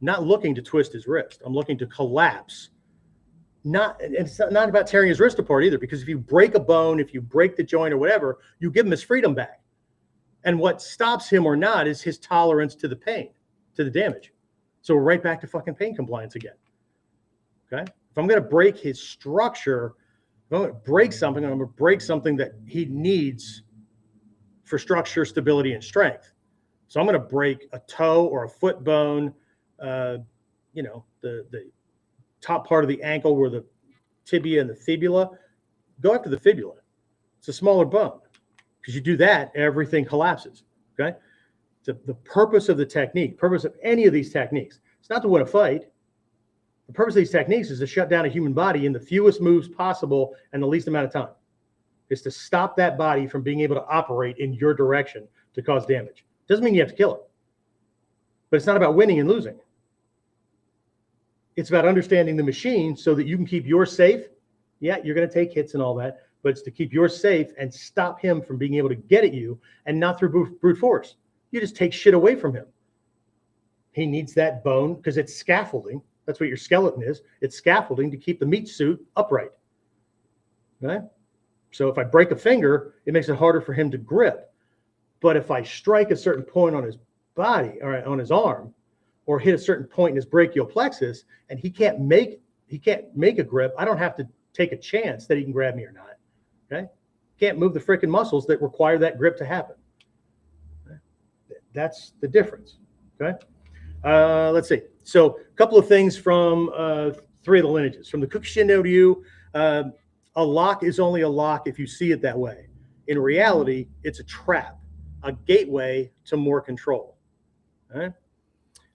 Not looking to twist his wrist. I'm looking to collapse. It's not about tearing his wrist apart either, because if you break a bone, if you break the joint or whatever, you give him his freedom back. And what stops him or not is his tolerance to the pain, to the damage. So we're right back to fucking pain compliance again. Okay? If I'm going to break his structure, if I'm going to break something, I'm going to break something that he needs for structure, stability, and strength. So I'm going to break a toe or a foot bone, the top part of the ankle where the tibia and the fibula. Go after the fibula. It's a smaller bone. Because you do that, everything collapses. Okay? The purpose of the technique, purpose of any of these techniques, it's not to win a fight. The purpose of these techniques is to shut down a human body in the fewest moves possible and the least amount of time. It's to stop that body from being able to operate in your direction to cause damage. Doesn't mean you have to kill it. But it's not about winning and losing. It's about understanding the machine so that you can keep yours safe. Yeah, you're going to take hits and all that, but it's to keep yours safe and stop him from being able to get at you, and not through brute force. You just take shit away from him. He needs that bone because it's scaffolding. That's what your skeleton is. It's scaffolding to keep the meat suit upright. Okay? So if I break a finger, it makes it harder for him to grip. But if I strike a certain point on his body or on his arm, or hit a certain point in his brachial plexus, and he can't make a grip, I don't have to take a chance that he can grab me or not. Okay? Can't move the freaking muscles that require that grip to happen. Okay? That's the difference. Okay? Let's see. So a couple of things from three of the lineages. From the Kukushin no Ryu, a lock is only a lock if you see it that way. In reality, it's a trap, a gateway to more control. All right?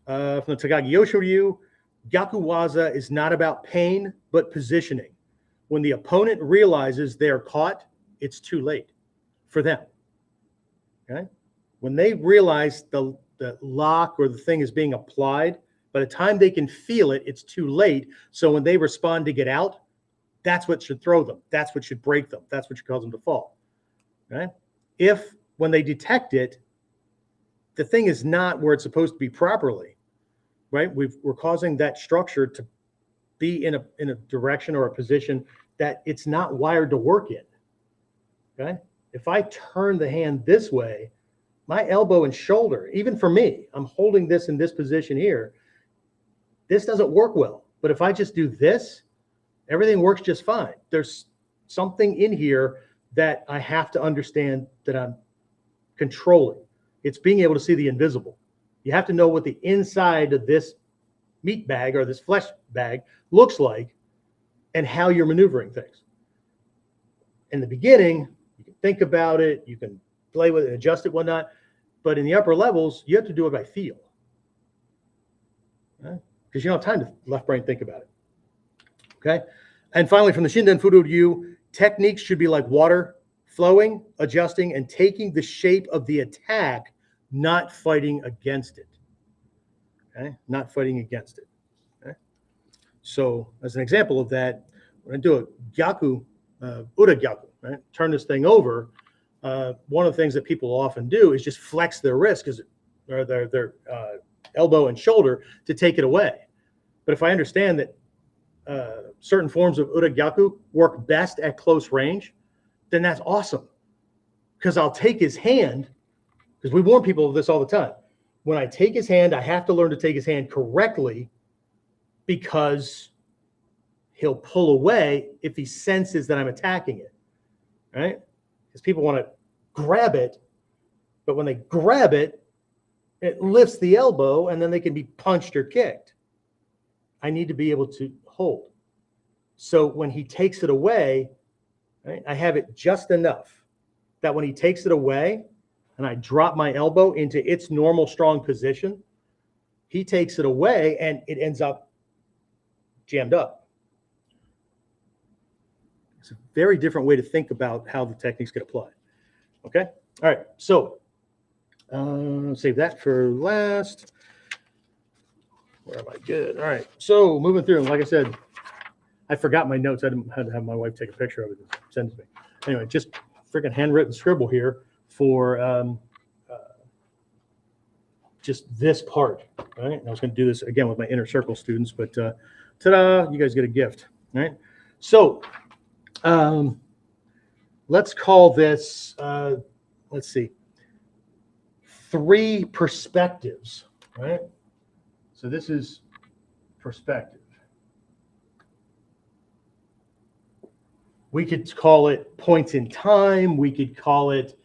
From the Takagi Yosho Ryu, Gyakuwaza is not about pain, but positioning. When the opponent realizes they're caught, it's too late for them. Okay? When they realize the lock or the thing is being applied, by the time they can feel it, it's too late. So when they respond to get out, that's what should throw them. That's what should break them. That's what should cause them to fall. Okay? If when they detect it, the thing is not where it's supposed to be properly, right? We're causing that structure to be in a direction or a position that it's not wired to work in. Okay? If I turn the hand this way, my elbow and shoulder, even for me, I'm holding this in this position here. This doesn't work well. But if I just do this, everything works just fine. There's something in here that I have to understand that I'm controlling. It's being able to see the invisible. You have to know what the inside of this meat bag or this flesh bag looks like and how you're maneuvering things. In the beginning, you can think about it, you can play with it, adjust it, whatnot. But in the upper levels, you have to do it by feel. Right? Because you don't have time to left brain think about it. Okay? And finally, from the Shinden Fudo Ryu, techniques should be like water, flowing, adjusting, and taking the shape of the attack, not fighting against it. Okay? Not fighting against it. Okay? So, as an example of that, when I do a gyaku, ura gyaku, right? Turn this thing over. One of the things that people often do is just flex their wrist or their elbow and shoulder to take it away. But if I understand that certain forms of ura gyaku work best at close range, then that's awesome. Because I'll take his hand, because we warn people of this all the time. When I take his hand, I have to learn to take his hand correctly because he'll pull away if he senses that I'm attacking it, right? Because people want to grab it, but when they grab it, it lifts the elbow and then they can be punched or kicked. I need to be able to hold. So when he takes it away, right, I have it just enough that when he takes it away and I drop my elbow into its normal strong position, he takes it away and it ends up jammed up. It's a very different way to think about how the techniques get applied. Okay? All right. So save that for last. Where am I? Good. All right. So moving through, like I said, I forgot my notes. I had to have my wife take a picture of it and send it to me. Anyway, just freaking handwritten scribble here for just this part. Right? And I was going to do this again with my inner circle students, but ta-da! You guys get a gift. All right. So let's call this. Let's see. 3 perspectives. Right. So this is perspective. We could call it points in time. We could call it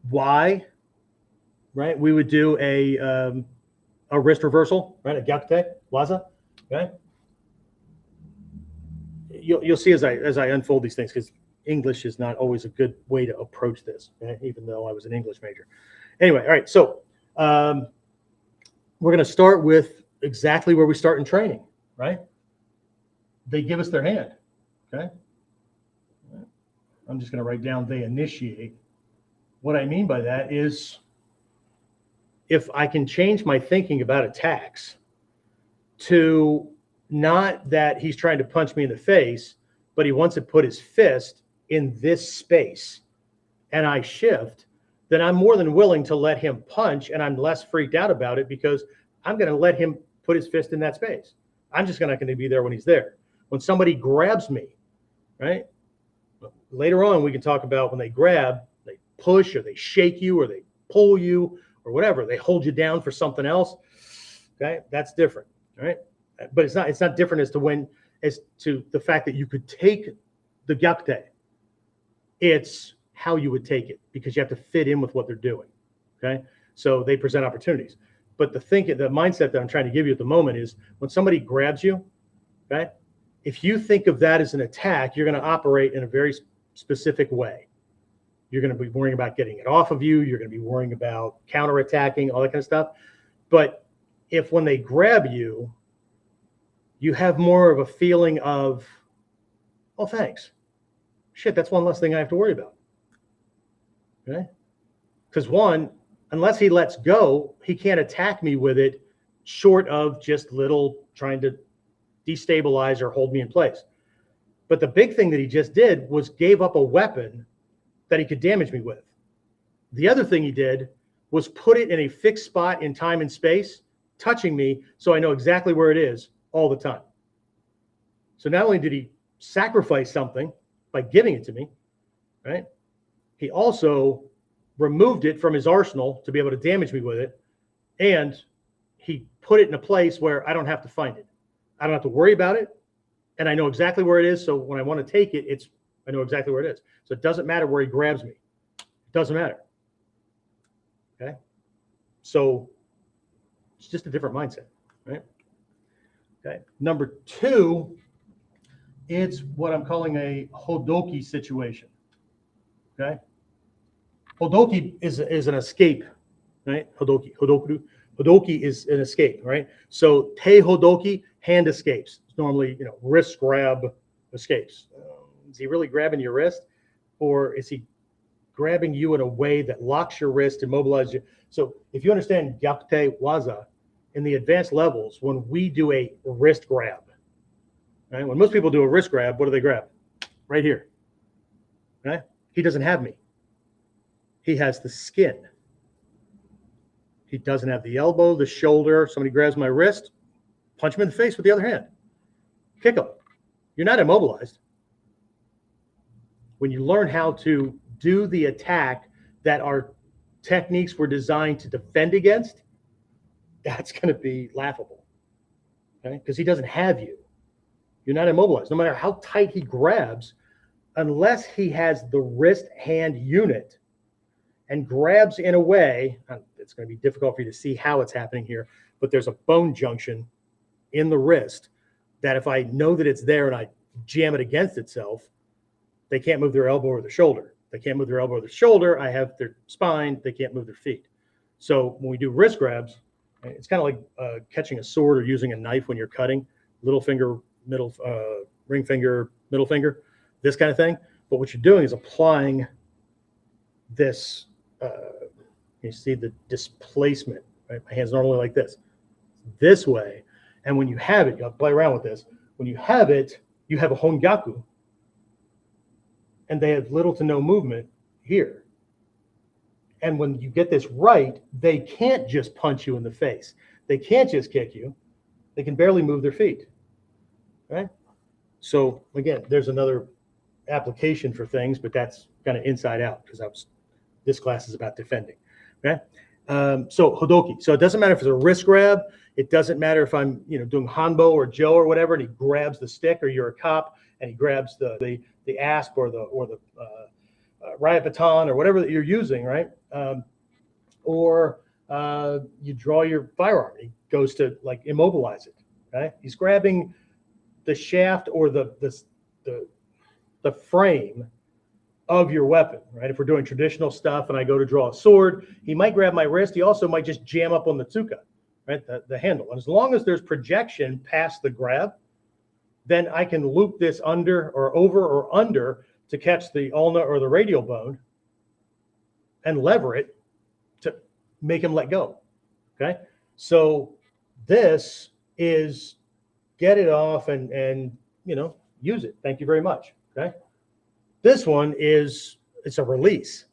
why, right? We would do a wrist reversal, right? A gyakute, waza, okay? You'll see as I unfold these things, because English is not always a good way to approach this, okay? Even though I was an English major. Anyway, all right, so we're going to start with exactly where we start in training, right? They give us their hand, okay? I'm just going to write down they initiate. What I mean by that is if I can change my thinking about attacks to not that he's trying to punch me in the face, but he wants to put his fist in this space, and I shift, then I'm more than willing to let him punch, and I'm less freaked out about it because I'm going to let him put his fist in that space. I'm just not going to be there when he's there. When somebody grabs me, right? Later on, we can talk about when they grab, they push or they shake you or they pull you or whatever. They hold you down for something else. Okay, that's different, all right? But it's not different as to the fact that you could take the gyakute. It's how you would take it because you have to fit in with what they're doing. Okay, so they present opportunities. But the mindset that I'm trying to give you at the moment is when somebody grabs you, okay, if you think of that as an attack, you're going to operate in a very specific way. You're going to be worrying about getting it off of you. You're going to be worrying about counterattacking, all that kind of stuff. But if when they grab you, you have more of a feeling of, oh, thanks. Shit, that's one less thing I have to worry about. Okay? Because one, unless he lets go, he can't attack me with it short of just little trying to destabilize or hold me in place. But the big thing that he just did was gave up a weapon that he could damage me with. The other thing he did was put it in a fixed spot in time and space, touching me so I know exactly where it is all the time. So not only did he sacrifice something by giving it to me, right? He also removed it from his arsenal to be able to damage me with it. And he put it in a place where I don't have to find it. I don't have to worry about it. And I know exactly where it is. So when I want to take it, I know exactly where it is. So it doesn't matter where he grabs me. It doesn't matter. Okay. So it's just a different mindset, right? Okay. Number two, it's what I'm calling a Hodoki situation. Okay. Hodoki is an escape, right? Hodoki is an escape, right? So te Hodoki, hand escapes. It's normally, wrist grab escapes. Is he really grabbing your wrist, or is he grabbing you in a way that locks your wrist, immobilizes you? So if you understand Gyakute Waza, in the advanced levels, when we do a wrist grab, right? When most people do a wrist grab, what do they grab? Right here, right? He doesn't have me. He has the skin. He doesn't have the elbow, the shoulder. Somebody grabs my wrist, punch him in the face with the other hand. Kick him. You're not immobilized. When you learn how to do the attack that our techniques were designed to defend against, that's going to be laughable. Okay? Because he doesn't have you. You're not immobilized. No matter how tight he grabs, unless he has the wrist hand unit and grabs in a way, it's going to be difficult for you to see how it's happening here, but there's a bone junction in the wrist that if I know that it's there and I jam it against itself, they can't move their elbow or their shoulder. They can't move their elbow or their shoulder. I have their spine. They can't move their feet. So when we do wrist grabs, it's kind of like catching a sword or using a knife when you're cutting, little finger, middle, ring finger, middle finger, this kind of thing. But what you're doing is applying this, you see the displacement, right? My hand's normally like this way. And when you have it, you have to play around with this. When you have it, you have a Hongyaku. And they have little to no movement here. And when you get this right, they can't just punch you in the face. They can't just kick you. They can barely move their feet, right? So again, there's another application for things, but that's kind of inside out because this class is about defending, okay? So Hodoki. So it doesn't matter if it's a wrist grab. It doesn't matter if I'm, doing Hanbo or Joe or whatever, and he grabs the stick, or you're a cop and he grabs the asp or the riot baton or whatever that you're using, right? Or you draw your firearm. He goes to like immobilize it. Okay, he's grabbing the shaft or the frame of your weapon, right? If we're doing traditional stuff and I go to draw a sword, he might grab my wrist. He also might just jam up on the tsuka, right? The handle. And as long as there's projection past the grab, then I can loop this under or over or under to catch the ulna or the radial bone and lever it to make him let go. Okay. So this is get it off and use it. Thank you very much. Okay. This one it's a release,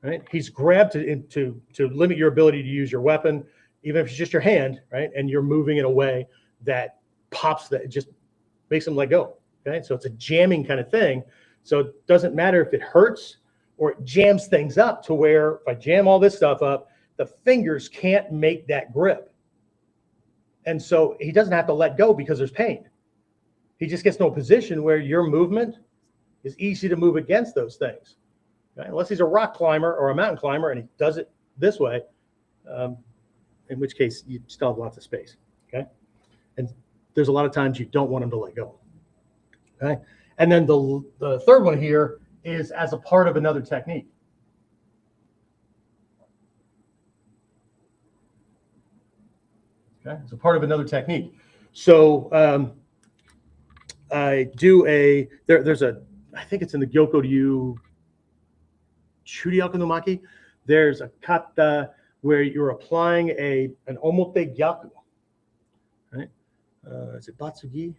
right? He's grabbed to limit your ability to use your weapon, even if it's just your hand, right? And you're moving in a way that pops that, just makes him let go. Okay. So it's a jamming kind of thing. So it doesn't matter if it hurts or it jams things up to where if I jam all this stuff up, the fingers can't make that grip. And so he doesn't have to let go because there's pain. He just gets to a position where your movement is easy to move against those things. Okay? Unless he's a rock climber or a mountain climber and he does it this way, in which case you still have lots of space. Okay. And there's a lot of times you don't want him to let go. Okay. And then the third one here is as a part of another technique. Okay, it's a part of another technique. So I do there's a, I think it's in the Gyoko Ryu Churyaku no Maki. There's a kata where you're applying an omote gyaku, right? Is it batsugi?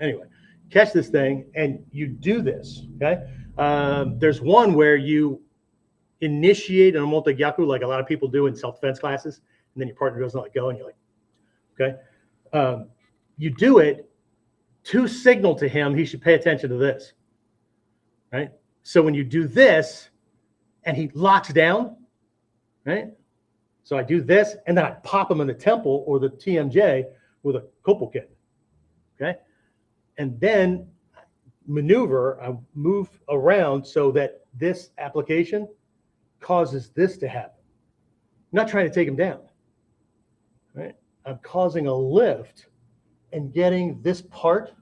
Anyway, catch this thing and you do this, okay? There's one where you initiate an omote gyaku like a lot of people do in self-defense classes, and then your partner doesn't let go and you're like, okay? You do it to signal to him he should pay attention to this, right? So when you do this and he locks down, right? So I do this and then I pop him in the temple or the TMJ with a kopoken, okay? And then maneuver, I move around so that this application causes this to happen. I'm not trying to take him down, right? I'm causing a lift and getting this part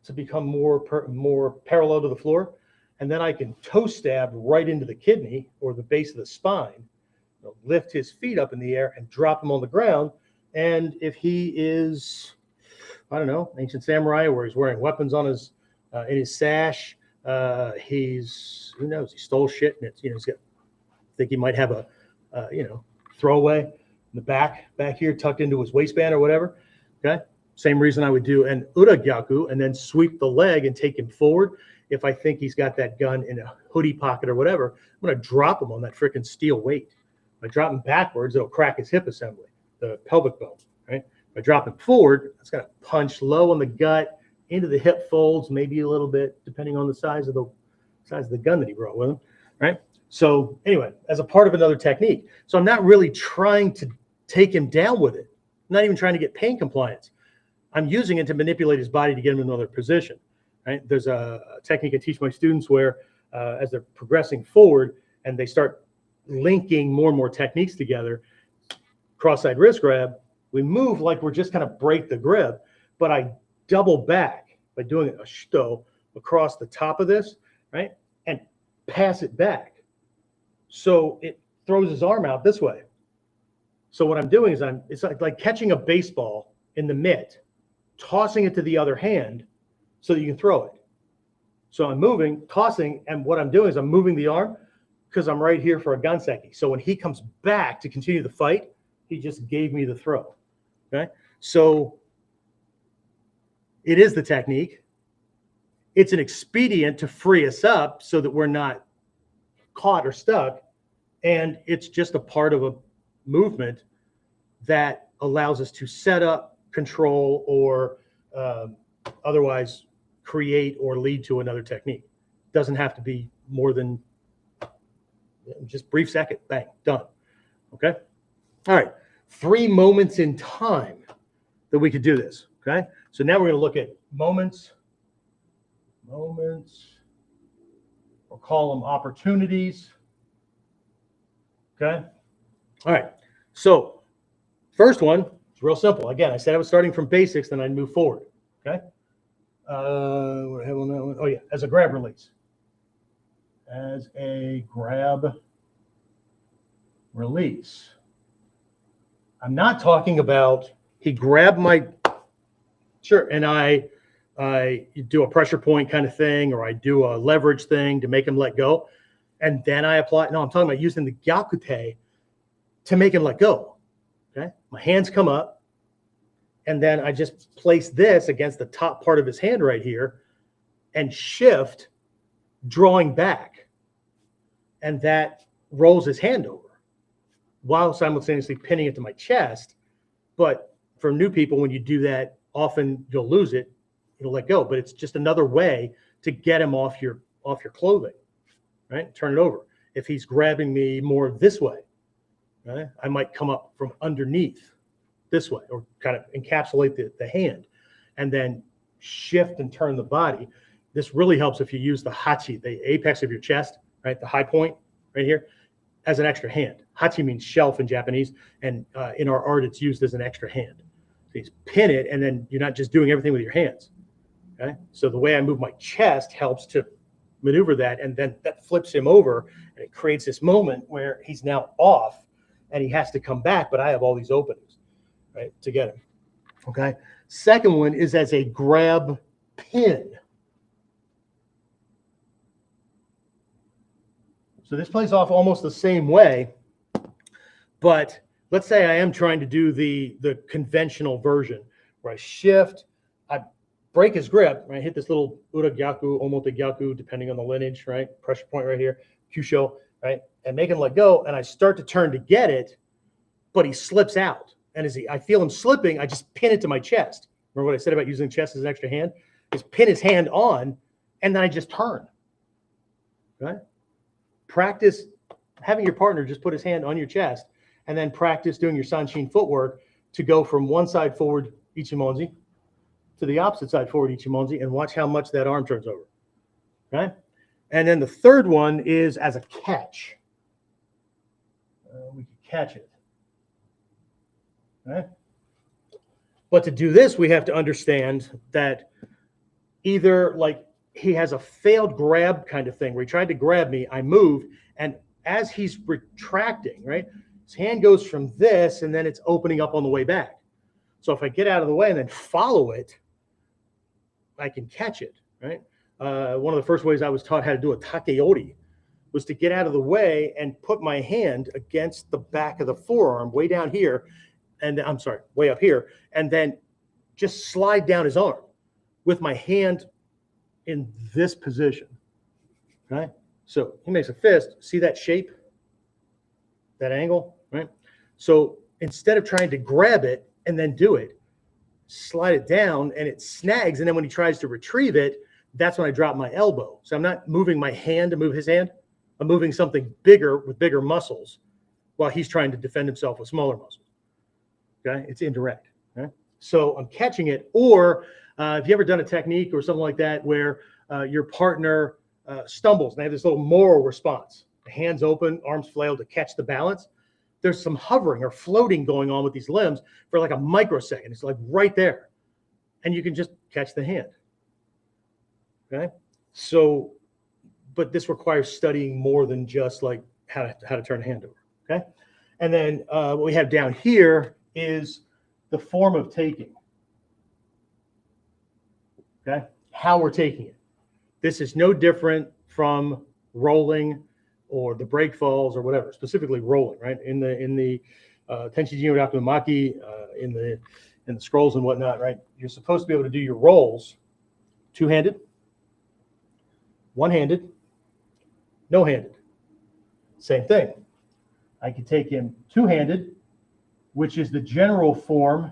to become more parallel to the floor. And then I can toe stab right into the kidney or the base of the spine, lift his feet up in the air and drop him on the ground. And if he is, I don't know, ancient samurai where he's wearing weapons on his, in his sash, he's, who knows, he stole shit and it's, he's got, I think he might have a, throwaway in the back here tucked into his waistband or whatever. Okay. Same reason I would do an uragyaku and then sweep the leg and take him forward. If I think he's got that gun in a hoodie pocket or whatever, I'm going to drop him on that freaking steel weight. If I drop him backwards, it'll crack his hip assembly, the pelvic bone, right? If I drop him forward, it's going to punch low on the gut, into the hip folds, maybe a little bit, depending on the size of the gun that he brought with him, right? So anyway, as a part of another technique. So I'm not really trying to take him down with it. I'm not even trying to get pain compliance. I'm using it to manipulate his body to get him in another position, right? There's a technique I teach my students where as they're progressing forward and they start linking more and more techniques together, cross-side wrist grab, we move like we're just kind of break the grip, but I double back by doing a shito across the top of this, right? And pass it back. So it throws his arm out this way. So what I'm doing is it's like catching a baseball in the mitt, tossing it to the other hand so that you can throw it. So I'm moving, tossing, and what I'm doing is I'm moving the arm because I'm right here for a ganseki. So when he comes back to continue the fight, he just gave me the throw, okay? So it is the technique. It's an expedient to free us up so that we're not caught or stuck, and it's just a part of a movement that allows us to set up, control, or otherwise create or lead to another technique. It doesn't have to be more than just brief second, bang, done. Okay. All right. 3 moments in time that we could do this. Okay. So now we're going to look at moments. We'll call them opportunities. Okay. All right. So first one, it's real simple. Again, I said I was starting from basics, then I'd move forward. Okay. What do I have on that one? Oh yeah, as a grab release. As a grab release. I'm not talking about he grabbed my shirt and I do a pressure point kind of thing, or I do a leverage thing to make him let go, and then I apply. No, I'm talking about using the gyakute to make him let go. Okay, my hands come up. And then I just place this against the top part of his hand right here and shift, drawing back. And that rolls his hand over while simultaneously pinning it to my chest. But for new people, when you do that, often you'll lose it. It'll let go. But it's just another way to get him off your clothing, right? Turn it over. If he's grabbing me more this way, right, I might come up from underneath this way, or kind of encapsulate the hand and then shift and turn the body. This really helps if you use the hachi, the apex of your chest, right? The high point right here, as an extra hand. Hachi means shelf in Japanese, and in our art, it's used as an extra hand. So you pin it, and then you're not just doing everything with your hands, okay? So the way I move my chest helps to maneuver that, and then that flips him over, and it creates this moment where he's now off, and he has to come back, but I have all these openings, right, to get him. Okay. Second one is as a grab pin. So this plays off almost the same way, but let's say I am trying to do the conventional version where I shift, I break his grip, right? Hit this little uragyaku, omotegyaku, depending on the lineage, right? Pressure point right here, kyusho, right? And make him let go, and I start to turn to get it, but he slips out. And as I feel him slipping, I just pin it to my chest. Remember what I said about using chest as an extra hand? Just pin his hand on, and then I just turn, right? Practice having your partner just put his hand on your chest, and then practice doing your sanshin footwork to go from one side forward, ichimonji, to the opposite side forward, ichimonji, and watch how much that arm turns over. Okay? And then the third one is as a catch. We can catch it. Okay? But to do this, we have to understand that either like he has a failed grab kind of thing where he tried to grab me, I moved, and as he's retracting, right, his hand goes from this and then it's opening up on the way back. So if I get out of the way and then follow it, I can catch it, right? One of the first ways I was taught how to do a takeori was to get out of the way and put my hand against the back of the forearm way down here, and I'm sorry, way up here, and then just slide down his arm with my hand in this position, right? So he makes a fist. See that shape, that angle, right? So instead of trying to grab it and then do it, slide it down and it snags. And then when he tries to retrieve it, that's when I drop my elbow. So I'm not moving my hand to move his hand. I'm moving something bigger with bigger muscles while he's trying to defend himself with smaller muscles. Okay, it's indirect. Okay? So I'm catching it. Or if you ever done a technique or something like that where your partner stumbles and they have this little moral response, hands open, arms flailed to catch the balance, there's some hovering or floating going on with these limbs for like a microsecond. It's like right there. And you can just catch the hand. Okay. So, but this requires studying more than just like how to turn a hand over. Okay. And then what we have down here is the form of taking. Okay. How we're taking it. This is no different from rolling or the break falls or whatever, specifically rolling, right? In the Tenshi Jin Ryaku Maki, in the scrolls and whatnot, right? You're supposed to be able to do your rolls two-handed, one-handed, no-handed. Same thing. I could take him two-handed, which is the general form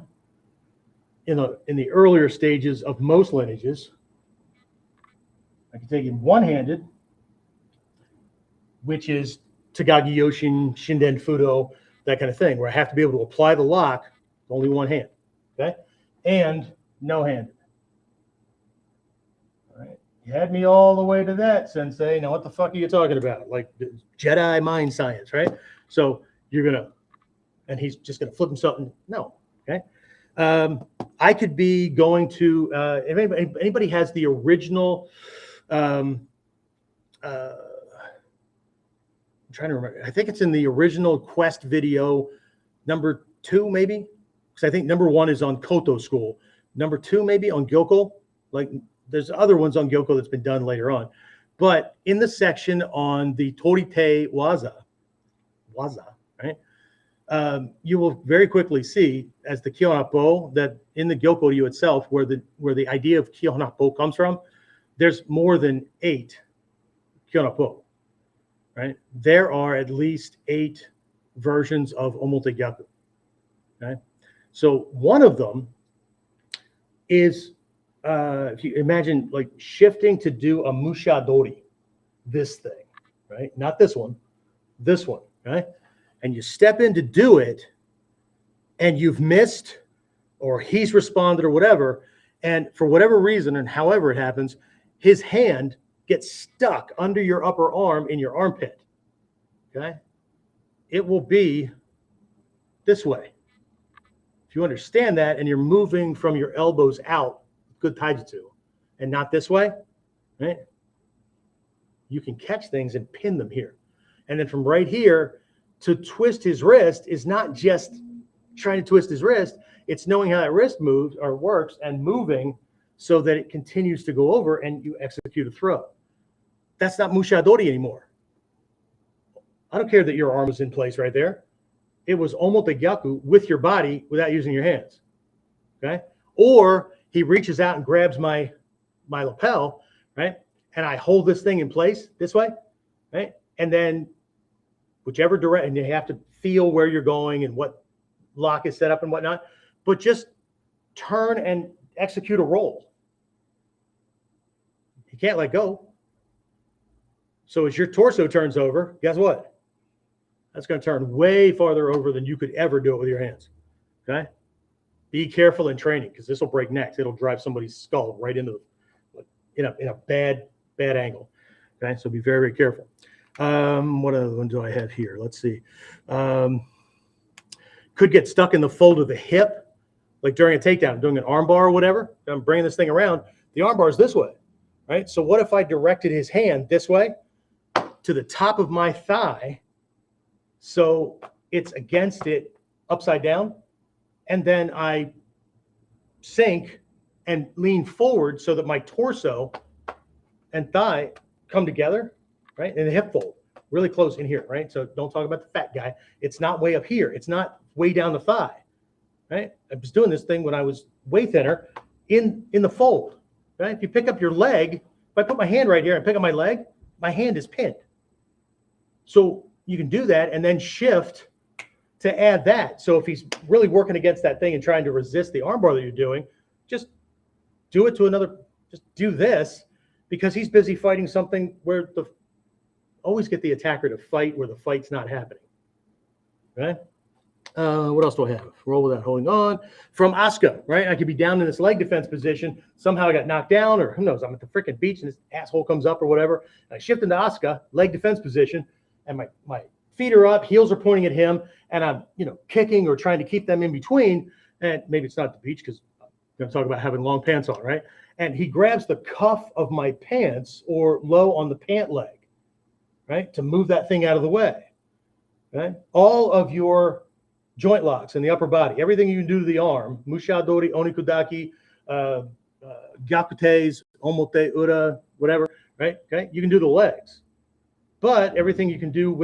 in the earlier stages of most lineages. I can take him one-handed, which is Tagagi Yoshin, Shinden Fudo, that kind of thing, where I have to be able to apply the lock with only one hand, okay? And no-handed. All right. You had me all the way to that, Sensei. Now what the fuck are you talking about? Like Jedi mind science, right? So you're going to, and he's just going to flip himself. No, okay? I could be going to, if anybody has the original, I'm trying to remember. I think it's in the original Quest video, number 2, maybe. Because I think number 1 is on Koto School. Number 2, maybe on Gyoko. Like there's other ones on Gyoko that's been done later on. But in the section on the Torite Waza, right? You will very quickly see as the Kyonapo that in the Gyoko-ryu itself, where the idea of Kyonapo comes from, there's more than 8 Kyonapo. Right? There are at least 8 versions of omotegyaku. Okay? So one of them is, if you imagine like shifting to do a mushadori, this thing, right? Not this one, right? And you step in to do it, and you've missed, or he's responded, or whatever, and for whatever reason, and however it happens, his hand gets stuck under your upper arm in your armpit, okay? It will be this way. If you understand that and you're moving from your elbows out, good taijutsu, and not this way, right? You can catch things and pin them here. And then from right here, to twist his wrist is not just trying to twist his wrist. It's knowing how that wrist moves or works and moving so that it continues to go over and you execute a throw. That's not mushadori anymore. I don't care that your arm was in place right there. It was omote gyaku with your body without using your hands. Okay? Or he reaches out and grabs my lapel, right? And I hold this thing in place this way, right? And then whichever direction, you have to feel where you're going and what lock is set up and whatnot, but just turn and execute a roll. You can't let go. So as your torso turns over, guess what? That's going to turn way farther over than you could ever do it with your hands. Okay? Be careful in training because this will break necks. It'll drive somebody's skull right into in a bad angle. Okay? So be very, very careful. What other one do I have here? Let's see. Could get stuck in the fold of the hip, like during a takedown, doing an arm bar or whatever. I'm bringing this thing around. The arm bar is this way, right? So what if I directed his hand this way to the top of my thigh so it's against it upside down, and then I sink and lean forward so that my torso and thigh come together, right? And the hip fold really close in here, right? So don't talk about the fat guy. It's not way up here. It's not way down the thigh, right? I was doing this thing when I was way thinner in the fold, right? If you pick up your leg, if I put my hand right here and pick up my leg, my hand is pinned. So you can do that and then shift to add that. So if he's really working against that thing and trying to resist the armbar that you're doing, just do it to another, just do this because he's busy fighting something where always get the attacker to fight where the fight's not happening. Okay. What else do I have? Roll without holding on. From Asuka, right? I could be down in this leg defense position. Somehow I got knocked down, or who knows? I'm at the freaking beach and this asshole comes up or whatever. And I shift into Asuka, leg defense position, and my feet are up, heels are pointing at him, and I'm kicking or trying to keep them in between. And maybe it's not the beach because I'm going to talk about having long pants on, right? And he grabs the cuff of my pants or low on the pant leg, right, to move that thing out of the way. Right? All of your joint locks in the upper body, everything you can do to the arm, mushadori, onikudaki, gyakutes, omote, ura, whatever, right? Okay, you can do the legs. But everything you can do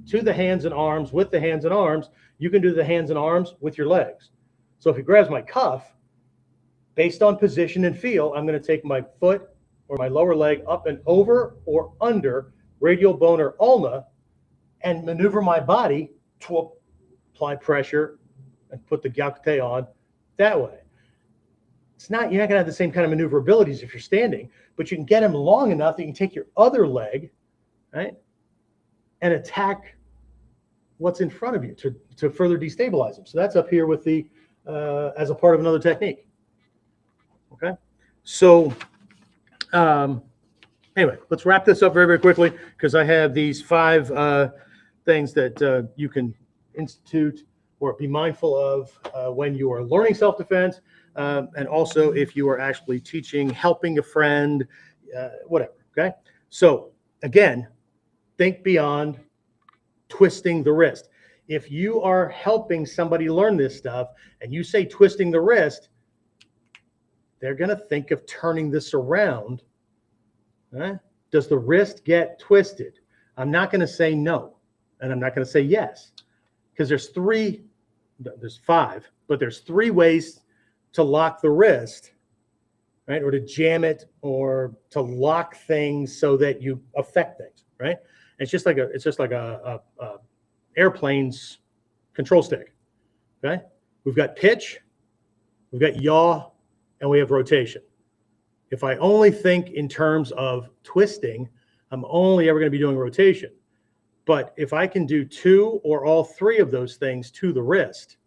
to the hands and arms, with the hands and arms, you can do the hands and arms with your legs. So if he grabs my cuff, based on position and feel, I'm going to take my foot or my lower leg up and over or under radial bone or ulna and maneuver my body to apply pressure and put the gyakute on that way. You're not going to have the same kind of maneuverabilities if you're standing, but you can get him long enough that you can take your other leg, right, and attack what's in front of you to further destabilize him. So that's up here with the as a part of another technique. Okay, so anyway, let's wrap this up very, very quickly because I have these 5 things that you can institute or be mindful of when you are learning self-defense, and also if you are actually teaching, helping a friend, whatever. Okay, so again, think beyond twisting the wrist. If you are helping somebody learn this stuff and you say twisting the wrist, they're going to think of turning this around. Does the wrist get twisted? I'm not going to say no, and I'm not going to say yes, because there's 5, but there's 3 ways to lock the wrist, right? Or to jam it or to lock things so that you affect things, right? It's just like a airplane's control stick. Okay, we've got pitch, we've got yaw, and we have rotation. If I only think in terms of twisting, I'm only ever going to be doing rotation. But if I can do 2 or all 3 of those things to the wrist,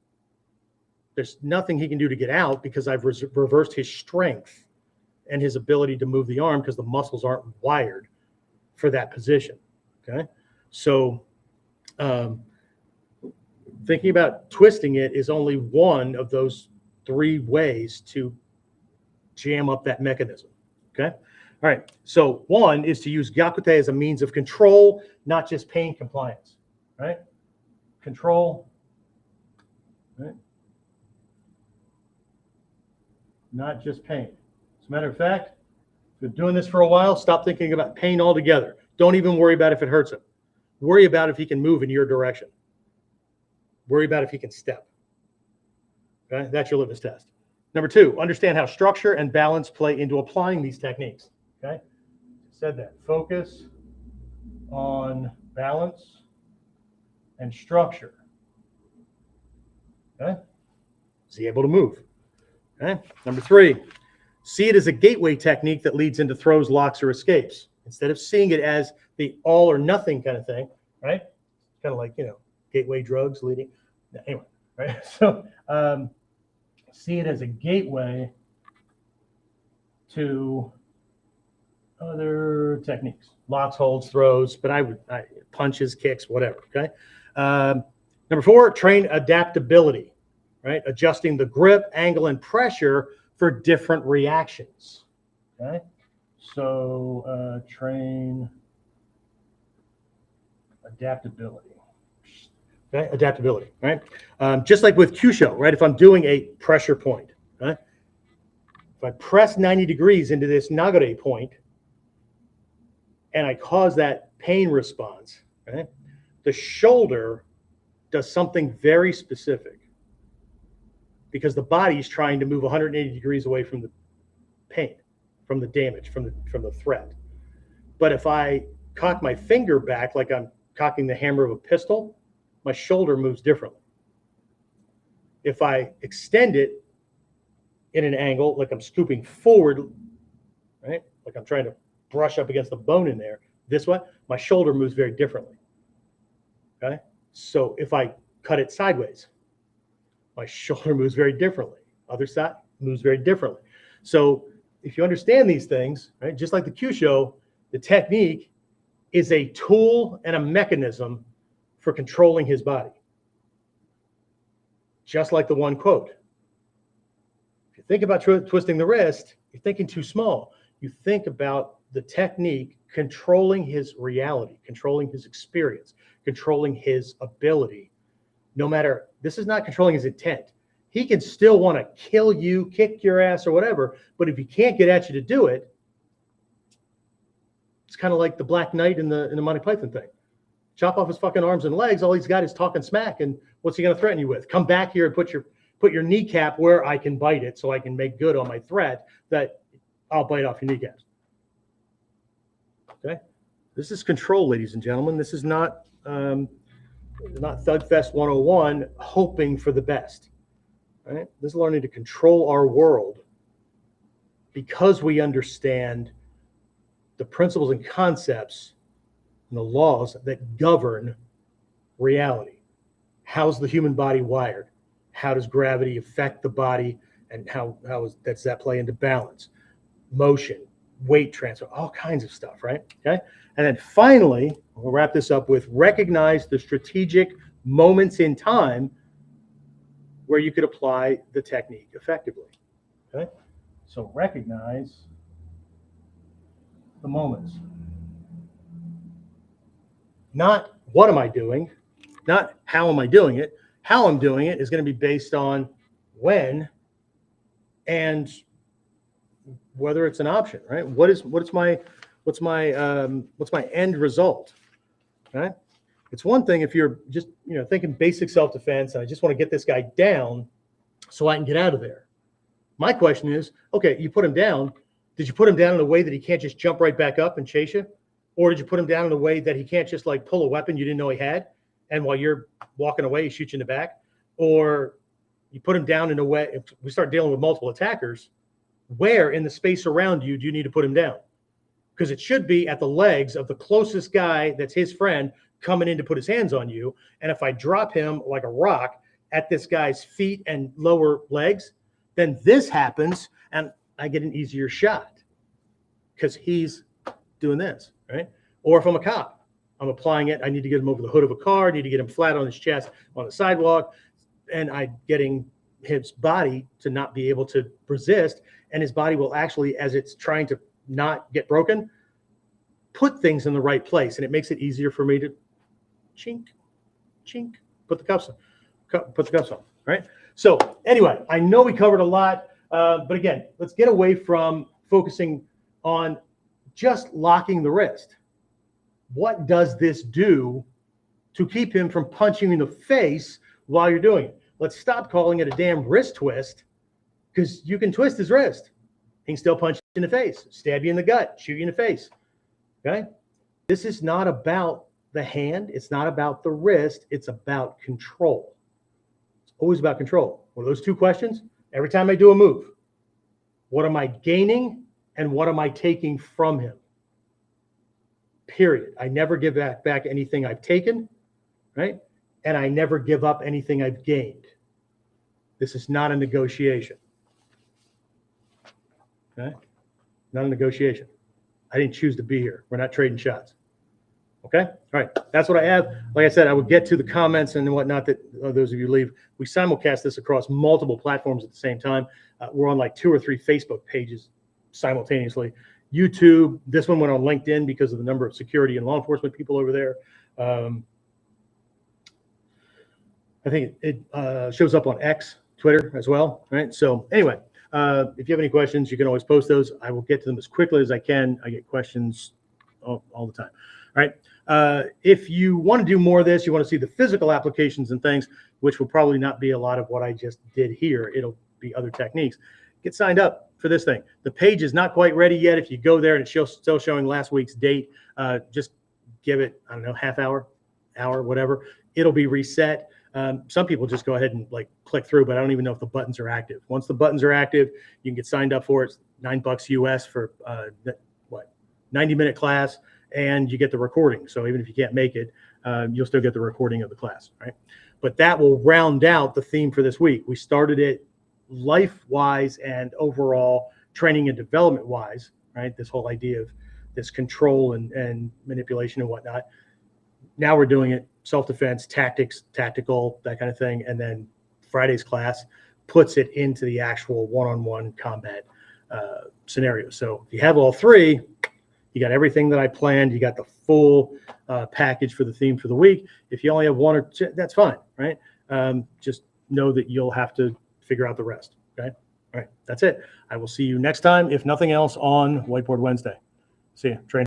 there's nothing he can do to get out because I've reversed his strength and his ability to move the arm because the muscles aren't wired for that position. Okay, so thinking about twisting it is only one of those 3 ways to jam up that mechanism. Okay, all right. So 1 is to use gyakute as a means of control, not just pain compliance. Right. control, right? Not just pain. As a matter of fact, if you're doing this for a while, stop thinking about pain altogether. Don't even worry about if it hurts him. Worry about if he can move in your direction. Worry about if he can step. Okay, that's your litmus test. Number 2, understand how structure and balance play into applying these techniques. Okay, said that. Focus on balance and structure. Okay, is he able to move? Okay, number 3, see it as a gateway technique that leads into throws, locks, or escapes. Instead of seeing it as the all or nothing kind of thing, right? Kind of like, gateway drugs leading. Anyway, right? So see it as a gateway to other techniques, locks, holds, throws, but I punches, kicks, whatever. Okay. Number 4, train adaptability, right? Adjusting the grip, angle, and pressure for different reactions. Okay. So train adaptability. Okay, adaptability, right? Just like with Kyusho, right? If I'm doing a pressure point, right? If I press 90 degrees into this nagare point and I cause that pain response, right? The shoulder does something very specific because the body is trying to move 180 degrees away from the pain, from the damage, from the threat. But if I cock my finger back like I'm cocking the hammer of a pistol, my shoulder moves differently. If I extend it in an angle, like I'm scooping forward, right? Like I'm trying to brush up against the bone in there, this way, my shoulder moves very differently. Okay? So if I cut it sideways, my shoulder moves very differently. Other side moves very differently. So if you understand these things, right, just like the Kyusho, the technique is a tool and a mechanism for controlling his body. Just like the one quote. If you think about twisting the wrist, you're thinking too small. You think about the technique controlling his reality, controlling his experience, controlling his ability. No matter, this is not controlling his intent. He can still want to kill you, kick your ass or whatever, but if he can't get at you to do it, it's kind of like the Black Knight in the Monty Python thing. Chop off his fucking arms and legs. All he's got is talking smack. And what's he going to threaten you with? Come back here and put your kneecap where I can bite it, so I can make good on my threat that I'll bite off your kneecaps. Okay, this is control, ladies and gentlemen. This is not Thugfest 101, hoping for the best. Right? This is learning to control our world because we understand the principles and concepts and the laws that govern reality. How's the human body wired? How does gravity affect the body? And how does that play into balance? Motion, weight transfer, all kinds of stuff, right? Okay. And then finally, we'll wrap this up with recognize the strategic moments in time where you could apply the technique effectively. Okay. So recognize the moments. Not what am I doing, not how am I doing it. How I'm doing it is going to be based on when and whether it's an option, right? What's my end result, right? It's one thing if you're just thinking basic self-defense and I just want to get this guy down so I can get out of there. My question is, okay, you put him down. Did you put him down in a way that he can't just jump right back up and chase you? Or did you put him down in a way that he can't just like pull a weapon you didn't know he had, and while you're walking away, he shoots you in the back? Or you put him down in a way, if we start dealing with multiple attackers, where in the space around you do you need to put him down? Because it should be at the legs of the closest guy that's his friend coming in to put his hands on you. And if I drop him like a rock at this guy's feet and lower legs, then this happens and I get an easier shot because he's doing this, right? Or if I'm a cop, I'm applying it. I need to get him over the hood of a car. I need to get him flat on his chest on the sidewalk. And I'm getting his body to not be able to resist. And his body will actually, as it's trying to not get broken, put things in the right place. And it makes it easier for me to chink, chink, put the cuffs on, right? So anyway, I know we covered a lot, but again, let's get away from focusing on just locking the wrist. What does this do to keep him from punching you in the face while you're doing it? Let's stop calling it a damn wrist twist, because you can twist his wrist. He can still punch you in the face, stab you in the gut, shoot you in the face. Okay? This is not about the hand. It's not about the wrist. It's about control. It's always about control. One of those two questions, every time I do a move, what am I gaining and what am I taking from him? Period. I never give back anything I've taken, right? And I never give up anything I've gained. This is not a negotiation. Okay? Not a negotiation. I didn't choose to be here. We're not trading shots. Okay? All right. That's what I have. Like I said, I will get to the comments and whatnot that those of you leave. We simulcast this across multiple platforms at the same time. We're on like 2 or 3 Facebook pages simultaneously. YouTube. This one went on LinkedIn because of the number of security and law enforcement people over there. I think it shows up on X, Twitter as well, right? So anyway, if you have any questions, you can always post those. I will get to them as quickly as I can. I get questions all the time. All right. If you want to do more of this, you want to see the physical applications and things, which will probably not be a lot of what I just did here. It'll be other techniques. Get signed up for this thing. The page is not quite ready yet. If you go there and it's still showing last week's date, just give it, I don't know, half hour, whatever. It'll be reset. Some people just go ahead and like click through, but I don't even know if the buttons are active. Once the buttons are active, you can get signed up for it. It's $9 US for 90-minute class, and you get the recording. So even if you can't make it, you'll still get the recording of the class, right? But that will round out the theme for this week. We started it life-wise and overall training and development-wise, right? This whole idea of this control and manipulation and whatnot. Now we're doing it self-defense, tactics, tactical, that kind of thing. And then Friday's class puts it into the actual one-on-one combat scenario. So if you have all 3, you got everything that I planned. You got the full package for the theme for the week. If you only have 1 or 2, that's fine, right? Just know that you'll have to figure out the rest, okay? All right, that's it. I will see you next time, if nothing else, on Whiteboard Wednesday. See you. Train.